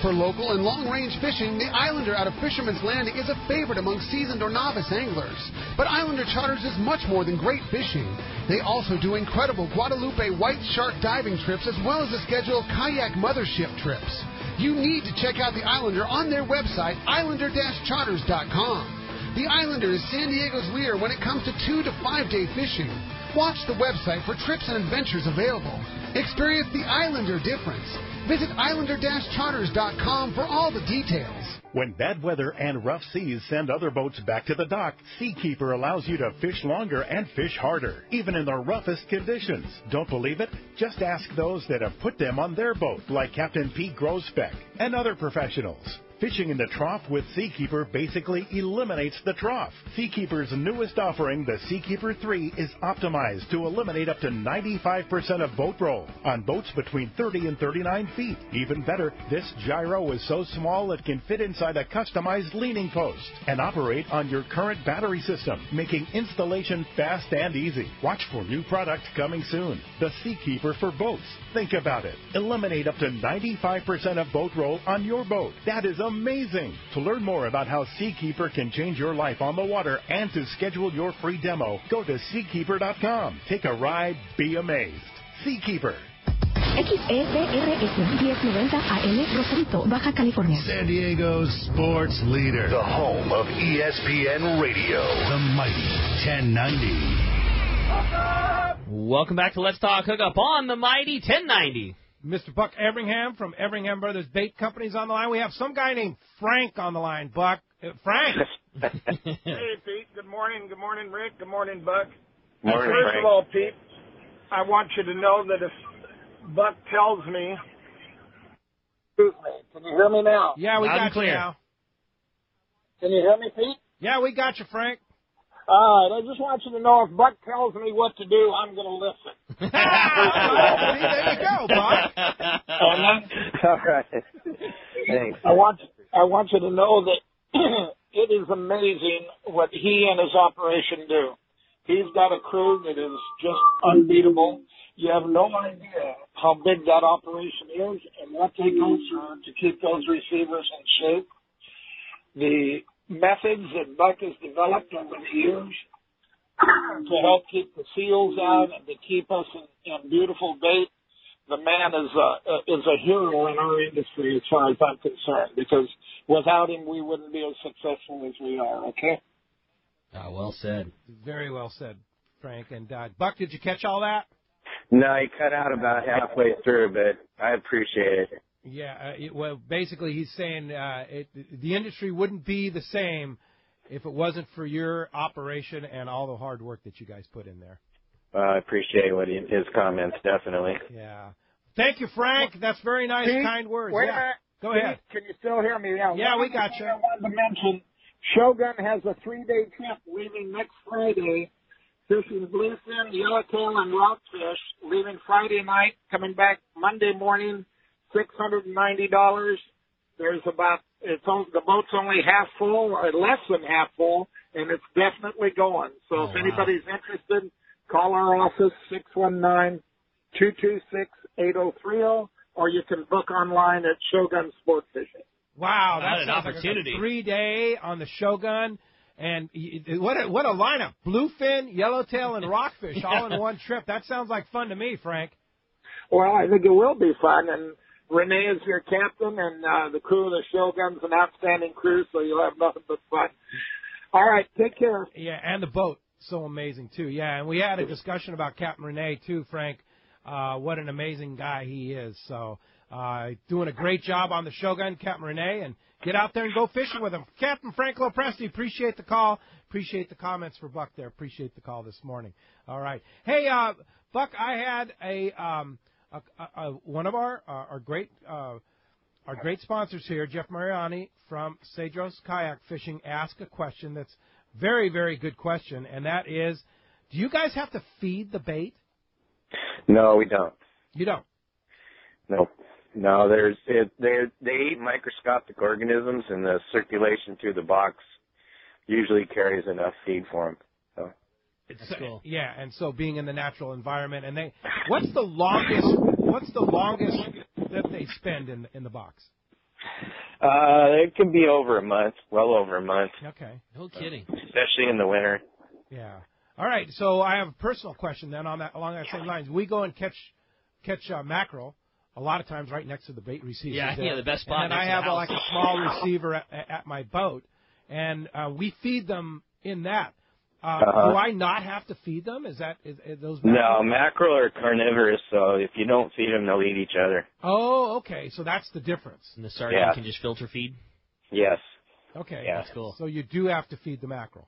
S18: For local and long-range fishing, the Islander out of Fisherman's Landing is a favorite among seasoned or novice anglers. But Islander Charters is much more than great fishing. They also do incredible Guadalupe white shark diving trips as well as a schedule of kayak mothership trips. You need to check out the Islander on their website, islander-charters.com. The Islander is San Diego's leader when it comes to 2 to 5 day fishing. Watch the website for trips and adventures available. Experience the Islander difference. Visit islander-charters.com for all the details.
S4: When bad weather and rough seas send other boats back to the dock, Seakeeper allows you to fish longer and fish harder, even in the roughest conditions. Don't believe it? Just ask those that have put them on their boat, like Captain Pete Grosbeck and other professionals. Fishing in the trough with Seakeeper basically eliminates the trough. Seakeeper's newest offering, the Seakeeper 3, is optimized to eliminate up to 95% of boat roll on boats between 30 and 39 feet. Even better, this gyro is so small it can fit inside a customized leaning post and operate on your current battery system, making installation fast and easy. Watch for new product coming soon. The Seakeeper for boats. Think about it. Eliminate up to 95% of boat roll on your boat. That is amazing. To learn more about how Seakeeper can change your life on the water and to schedule your free demo, go to seakeeper.com. Take a ride, be amazed. Seakeeper.
S19: XEPRS 1090 AM Rosarito, Baja California.
S20: San Diego's sports leader. The home of ESPN Radio. The mighty 1090.
S5: Welcome back to Let's Talk Hookup on the mighty 1090.
S2: Mr. Buck Everingham from Everingham Brothers Bait Company's on the line. We have some guy named Frank on the line. Buck. Frank.
S13: Hey, Pete. Good morning. Good morning, Rick. Good morning, Buck.
S6: Morning,
S13: First
S6: Frank.
S13: of all, Pete, I want you to know that if Buck tells me, shoot me. Can you hear me now?
S2: Yeah, we got you now.
S13: Can you hear me, Pete?
S2: Yeah, we got you, Frank.
S13: All right. I just want you to know if Buck tells me what to do, I'm going to listen.
S2: There you go, Buck.
S6: All right. Thanks.
S13: I want you to know that it is amazing what he and his operation do. He's got a crew that is just unbeatable. You have no idea how big that operation is and what they go through to keep those receivers in shape. The methods that Buck has developed over the years to help keep the seals out and to keep us in beautiful bait. The man is a hero in our industry as far as I'm concerned, because without him we wouldn't be as successful as we are, okay?
S5: Well said.
S2: Very well said, Frank. And Buck, did you catch all that?
S6: No, you cut out about halfway through, but I appreciate it.
S2: Yeah, well, basically he's saying the industry wouldn't be the same if it wasn't for your operation and all the hard work that you guys put in there.
S6: I appreciate his comments, definitely.
S2: Yeah. Thank you, Frank. That's very nice,
S3: Pete,
S2: kind words.
S3: Wait
S2: yeah.
S3: a minute.
S2: Go
S3: Pete,
S2: ahead.
S3: Can you still hear me?
S2: Yeah, we got you.
S3: I wanted to mention Shogun has a 3-day trip leaving next Friday, fishing bluefin, yellowtail, and rockfish, leaving Friday night, coming back Monday morning, $690. There's the boat's only half full, or less than half full, and it's definitely going. So if anybody's interested, call our office, 619-226-8030, or you can book online at Shogun Sport Fishing.
S2: Wow,
S5: What
S2: that
S5: an
S2: sounds
S5: opportunity.
S2: like a 3-day on the Shogun. And what a lineup. Bluefin, yellowtail, and rockfish all in one trip. That sounds like fun to me, Frank.
S3: Well, I think it will be fun, and Renee is your captain, and the crew of the Shogun's an outstanding crew, so you'll have nothing but fun. All right, take care.
S2: Yeah, and the boat, so amazing, too. Yeah, and we had a discussion about Captain Renee, too, Frank. What an amazing guy he is. So doing a great job on the Shogun, Captain Renee, and get out there and go fishing with him. Captain Frank Lopresti, appreciate the call. Appreciate the comments for Buck there. Appreciate the call this morning. All right. Hey, Buck, I had one of our great sponsors here, Jeff Mariani from Cedros Kayak Fishing, ask a question that's very, very good question, and that is, do you guys have to feed the bait?
S6: No, we don't.
S2: You don't?
S6: No. No, they eat microscopic organisms, and the circulation through the box usually carries enough feed for them. So.
S2: That's cool. Yeah, and so being in the natural environment, and what's the longest that they spend in the box?
S6: It can be over a month, well over a month.
S2: Okay.
S5: No kidding.
S6: Especially in the winter.
S2: Yeah. All right. So I have a personal question then along that same lines. We go and catch mackerel a lot of times right next to the bait receiver.
S5: Yeah, the best spot.
S2: And I have a small receiver at my boat, and we feed them in that. Do I not have to feed them? Is those mackerel?
S6: No, mackerel are carnivorous, so if you don't feed them, they'll eat each other.
S2: Oh, okay. So that's the difference.
S5: And the sardine can just filter feed?
S6: Yes.
S2: Okay.
S6: Yeah.
S5: That's cool.
S2: So you do have to feed the mackerel.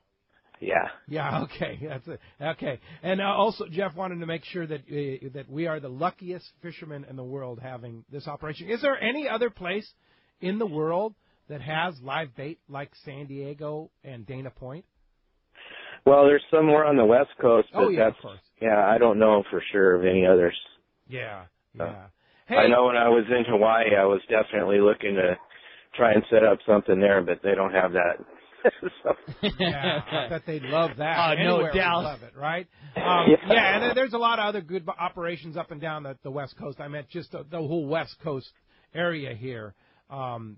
S6: Yeah.
S2: Yeah, okay. That's it. Okay. And also, Jeff wanted to make sure that we are the luckiest fishermen in the world having this operation. Is there any other place in the world that has live bait like San Diego and Dana Point?
S6: Well, there's somewhere on the West Coast. But
S2: of course.
S6: Yeah, I don't know for sure of any others.
S2: Yeah.
S6: Hey. I know when I was in Hawaii, I was definitely looking to try and set up something there, but they don't have that.
S2: Yeah, I bet they'd love that.
S5: No
S2: Anywhere
S5: doubt.
S2: would love it, right? Yeah, and there's a lot of other good operations up and down the West Coast. I meant just the whole West Coast area here.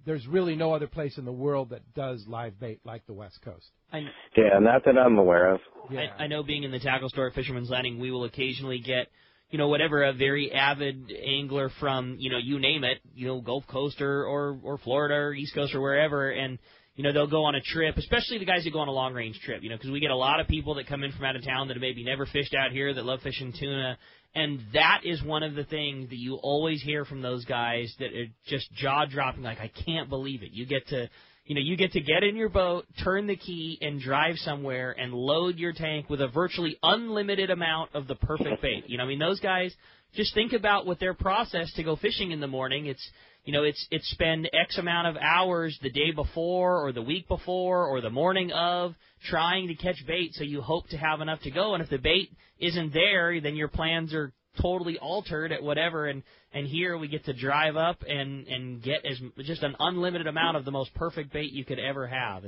S2: There's really no other place in the world that does live bait like the West Coast.
S6: Yeah, not that I'm aware of.
S2: Yeah.
S5: I know being in the tackle store at Fisherman's Landing, we will occasionally get, whatever, a very avid angler from, you name it, Gulf Coast or Florida or East Coast or wherever, and they'll go on a trip, especially the guys that go on a long-range trip, because we get a lot of people that come in from out of town that have maybe never fished out here that love fishing tuna, and that is one of the things that you always hear from those guys that are just jaw-dropping, like, I can't believe it. You get to get in your boat, turn the key, and drive somewhere and load your tank with a virtually unlimited amount of the perfect bait. Those guys, just think about what their process to go fishing in the morning. It's spend X amount of hours the day before or the week before or the morning of trying to catch bait, so you hope to have enough to go. And if the bait isn't there, then your plans are totally altered at whatever. And here we get to drive up and get just an unlimited amount of the most perfect bait you could ever have.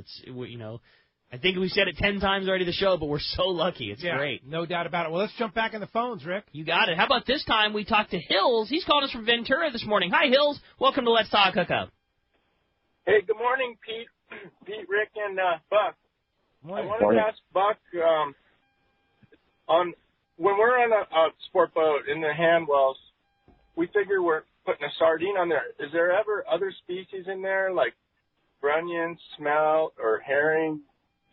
S5: I think we said it 10 times already the show, but we're so lucky. It's great.
S2: No doubt about it. Well, let's jump back in the phones, Rick.
S5: You got it. How about this time we talked to Hills? He's called us from Ventura this morning. Hi, Hills. Welcome to Let's Talk Hookup.
S21: Hey, good morning, Pete, Rick, and Buck.
S2: Morning.
S21: I wanted to ask Buck, when we're on a sport boat in the hand wells, we figure we're putting a sardine on there. Is there ever other species in there, like brunion, smelt, or herring?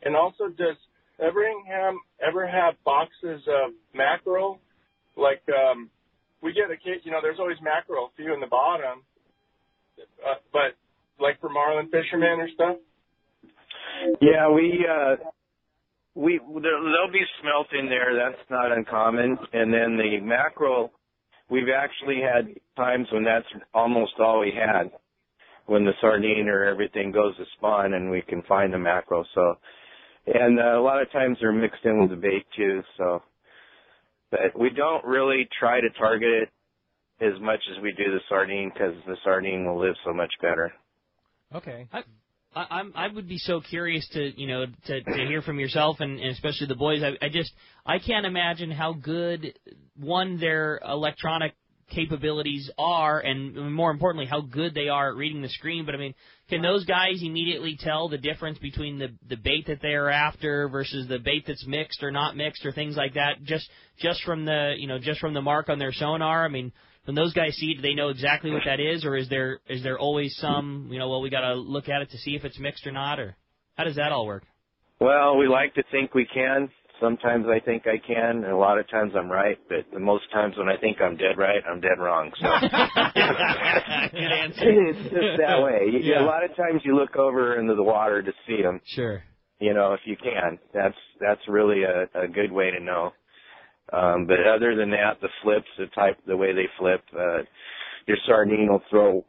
S21: And also, does Everingham ever have boxes of mackerel, like we get a case, there's always mackerel, a few in the bottom, but like for marlin fishermen or stuff.
S6: Yeah, there'll be smelt in there. That's not uncommon. And then the mackerel, we've actually had times when that's almost all we had, when the sardine or everything goes to spawn and we can find the mackerel. So, and a lot of times they're mixed in with the bait too. So, but we don't really try to target it as much as we do the sardine, because the sardine will live so much better.
S2: Okay.
S5: I would be so curious to hear from yourself and especially the boys. I can't imagine how good their electronic capabilities are, and more importantly, how good they are at reading the screen. But I mean, can those guys immediately tell the difference between the bait that they are after versus the bait that's mixed or not mixed or things like that? Just from the mark on their sonar. I mean, when those guys see it, do they know exactly what that is, or is there always some, we got to look at it to see if it's mixed or not, or how does that all work?
S6: Well, we like to think we can. Sometimes I think I can, and a lot of times I'm right, but the most times when I think I'm dead right, I'm dead wrong. So
S5: Good answer.
S6: It's just that way.
S5: Yeah.
S6: A lot of times you look over into the water to see them.
S5: Sure.
S6: If you can. That's really a good way to know. But other than that, the flips, the way they flip, your sardine will throw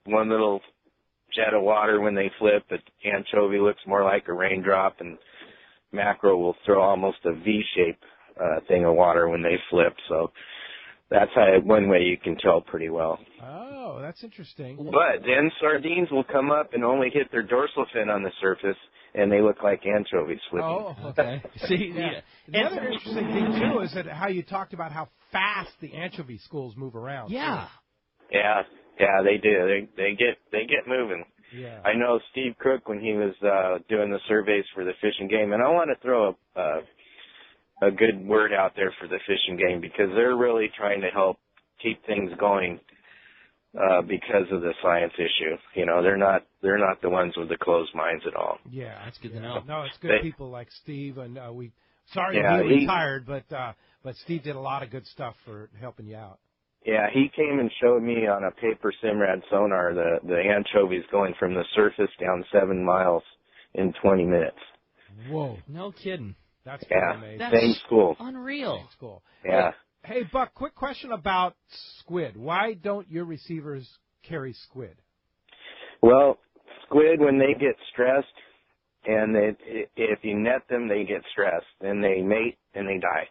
S6: one little jet of water when they flip, but anchovy looks more like a raindrop, and mackerel will throw almost a V-shape thing of water when they flip. So that's one way you can tell pretty well.
S2: Oh, that's interesting.
S6: But then sardines will come up and only hit their dorsal fin on the surface, and they look like anchovies flipping.
S2: Oh, okay. See, yeah. The other interesting thing, too, is that how you talked about how fast the anchovy schools move around.
S5: Yeah.
S6: Yeah, they do. They get moving.
S2: Yeah.
S6: I know Steve Crook, when he was doing the surveys for the Fish and Game, and I want to throw a good word out there for the Fish and Game, because they're really trying to help keep things going because of the science issue. They're not the ones with the closed minds at all.
S2: Yeah,
S5: that's good to know.
S2: No, it's good people like Steve, and he retired, but Steve did a lot of good stuff for helping you out.
S6: Yeah, he came and showed me on a paper Simrad sonar the anchovies going from the surface down 7 miles in 20 minutes.
S2: Whoa.
S5: No kidding.
S2: That's pretty amazing.
S6: Same school.
S5: Unreal.
S2: Same school.
S6: Yeah.
S2: Hey, Buck, quick question about squid. Why don't your receivers carry squid?
S6: Well, squid, when they get stressed, and if you net them, they get stressed. Then they mate and they die.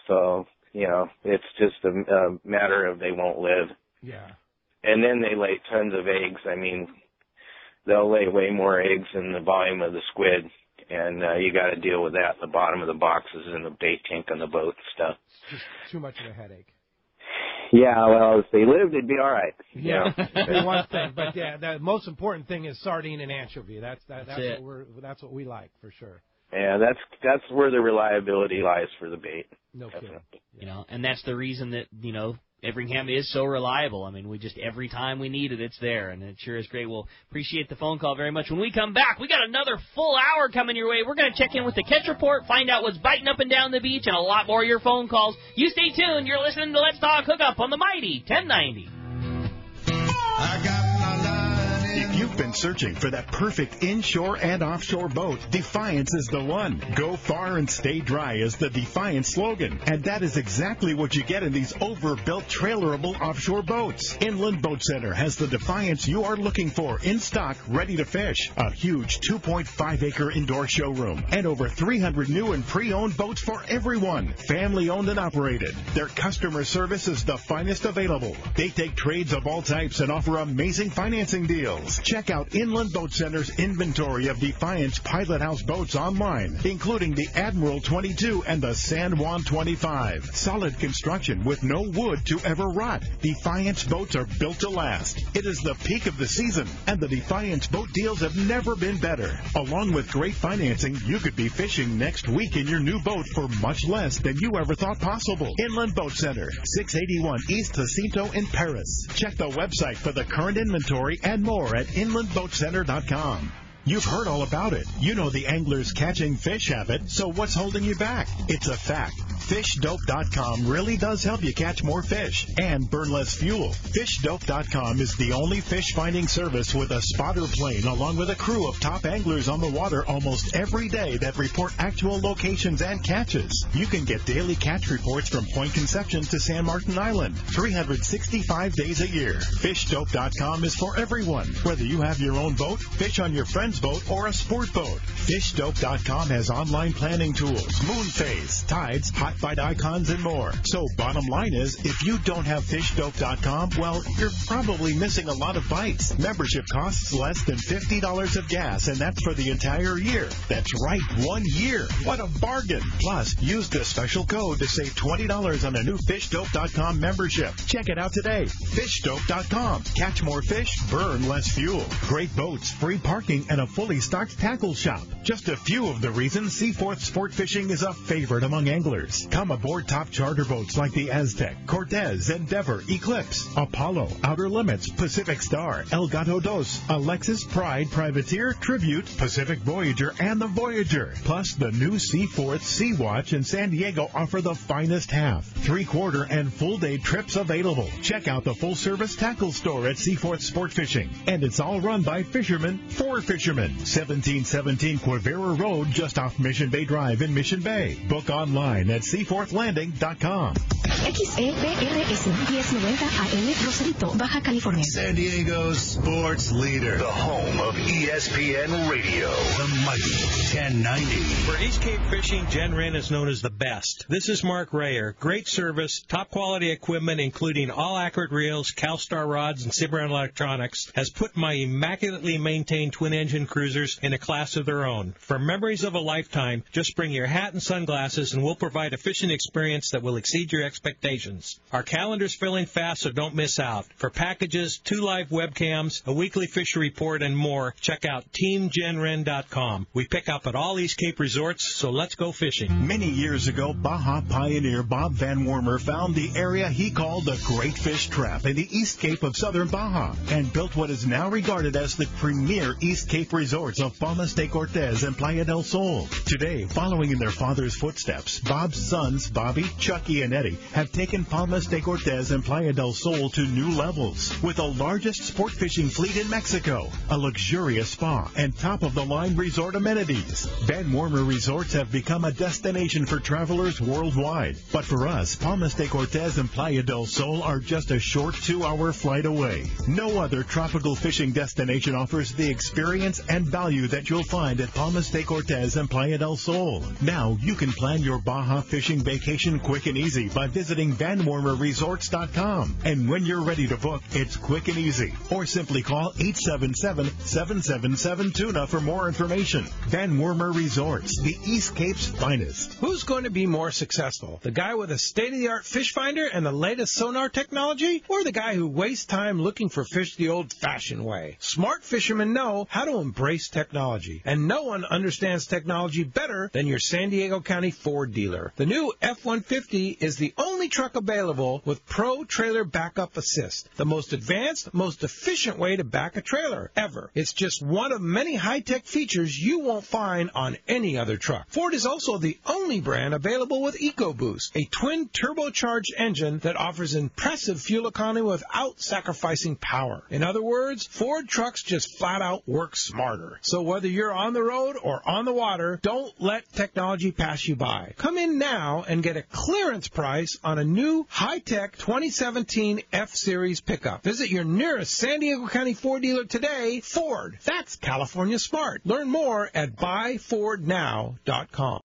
S6: So, it's just a matter of they won't live.
S2: Yeah.
S6: And then they lay tons of eggs. I mean, they'll lay way more eggs than the volume of the squid. And you got to deal with that, the bottom of the boxes and the bait tank on the boat and stuff.
S2: Just too much of a headache.
S6: Yeah, well, if they lived, it'd be all right.
S2: Yeah, that's one thing. But yeah, the most important thing is sardine and anchovy. That's what we like for sure.
S6: Yeah, that's where the reliability lies for the bait.
S2: No kidding.
S5: And that's the reason that Everingham is so reliable. I mean, every time we need it, it's there, and it sure is great. We'll appreciate the phone call very much. When we come back, we got another full hour coming your way. We're going to check in with the catch report, find out what's biting up and down the beach, and a lot more of your phone calls. You stay tuned. You're listening to Let's Talk Hookup on the mighty 1090.
S4: If you've been searching for that perfect inshore and offshore boat, Defiance is the one. Go far and stay dry is the Defiance slogan. And that is exactly what you get in these overbuilt trailerable offshore boats. Inland Boat Center has the Defiance you are looking for in stock, ready to fish. A huge 2.5-acre indoor showroom and over 300 new and pre-owned boats for everyone. Family owned and operated. Their customer service is the finest available. They take trades of all types and offer amazing financing deals. Check out Inland Boat Center's inventory of Defiance Pilot House boats online, including the Admiral 22 and the San Juan 25. Solid construction with no wood to ever rot. Defiance boats are built to last. It is the peak of the season, and the Defiance boat deals have never been better. Along with great financing, you could be fishing next week in your new boat for much less than you ever thought possible. Inland Boat Center, 681 East Jacinto in Paris. Check the website for the current inventory and more at inlandboatcenter.com. You've heard all about it. You know the anglers catching fish have it, so what's holding you back? It's a fact. FishDope.com really does help you catch more fish and burn less fuel. FishDope.com is the only fish finding service with a spotter plane along with a crew of top anglers on the water almost every day that report actual locations and catches. You can get daily catch reports from Point Conception to San Martin Island, 365 days a year. FishDope.com is for everyone, whether you have your own boat, fish on your friend's boat, or a sport boat. FishDope.com has online planning tools, moon phase, tides, hot bite icons, and more. So bottom line is, if you don't have FishDope.com, well, you're probably missing a lot of bites. Membership costs less than $50 of gas, and that's for the entire year. That's right, 1 year. What a bargain. Plus, use this special code to save $20 on a new FishDope.com membership. Check it out today. FishDope.com. Catch more fish, burn less fuel. Great boats, free parking, and a fully stocked tackle shop. Just a few of the reasons Seaforth Sport Fishing is a favorite among anglers. Come aboard top charter boats like the Aztec, Cortez, Endeavor, Eclipse, Apollo, Outer Limits, Pacific Star, El Gato Dos, Alexis, Pride, Privateer, Tribute, Pacific Voyager, and the Voyager. Plus, the new Seaforth, Sea-Watch, and San Diego offer the finest half, three-quarter, and full-day trips available. Check out the full-service tackle store at Seaforth Sport Fishing. And it's all run by fishermen for fishermen. 1717 Quivira Road, just off Mission Bay Drive in Mission Bay. Book online at seaforthlanding.com.
S19: XEPRS 1090 AM Rosarito, Baja California.
S20: San Diego's sports leader. The home of ESPN Radio. The mighty 1090.
S1: For East Cape Fishing, Jen Wren is known as the best. This is Mark Rayer. Great service, top quality equipment, including all accurate reels, CalStar rods, and Sibron electronics, has put my immaculately maintained twin-engine cruisers in a class of their own. For memories of a lifetime, just bring your hat and sunglasses, and we'll provide a fishing experience that will exceed your expectations. Our calendar's filling fast, so don't miss out. For packages, 2 live webcams, a weekly fishery report, and more, check out TeamGenRen.com. We pick up at all East Cape resorts, so let's go fishing.
S4: Many years ago, Baja pioneer Bob Van Wormer found the area he called the Great Fish Trap in the East Cape of southern Baja and built what is now regarded as the premier East Cape resorts of Palmas de Cortez and Playa del Sol. Today, following in their father's footsteps, Bob's sons, Bobby, Chucky, and Eddie, have taken Palmas de Cortez and Playa del Sol to new levels with the largest sport fishing fleet in Mexico, a luxurious spa, and top-of-the-line resort amenities. Van Wormer Resorts have become a destination for travelers worldwide. But for us, Palmas de Cortez and Playa del Sol are just a short 2-hour flight away. No other tropical fishing destination offers the experience and value that you'll find at Palmas de Cortez and Playa del Sol. Now, you can plan your Baja fishing vacation quick and easy by visiting VanWormerResorts.com. And when you're ready to book, it's quick and easy. Or simply call 877-777-TUNA for more information. Van Wormer Resorts, the East Cape's finest.
S2: Who's going to be more successful? The guy with a state-of-the-art fish finder and the latest sonar technology? Or the guy who wastes time looking for fish the old-fashioned way? Smart fishermen know how to embrace technology. And no one understands technology better than your San Diego County Ford dealer. The new F-150 is the only truck available with Pro Trailer Backup Assist, the most advanced, most efficient way to back a trailer ever. It's just one of many high-tech features you won't find on any other truck. Ford is also the only brand available with EcoBoost, a twin turbocharged engine that offers impressive fuel economy without sacrificing power. In other words, Ford trucks just flat out work smarter. So whether you're on the road or on the water, don't let technology pass you by. Come in now and get a clearance price on a new high-tech 2017 F-Series pickup. Visit your nearest San Diego County Ford dealer today. Ford, that's California smart. Learn more at buyfordnow.com.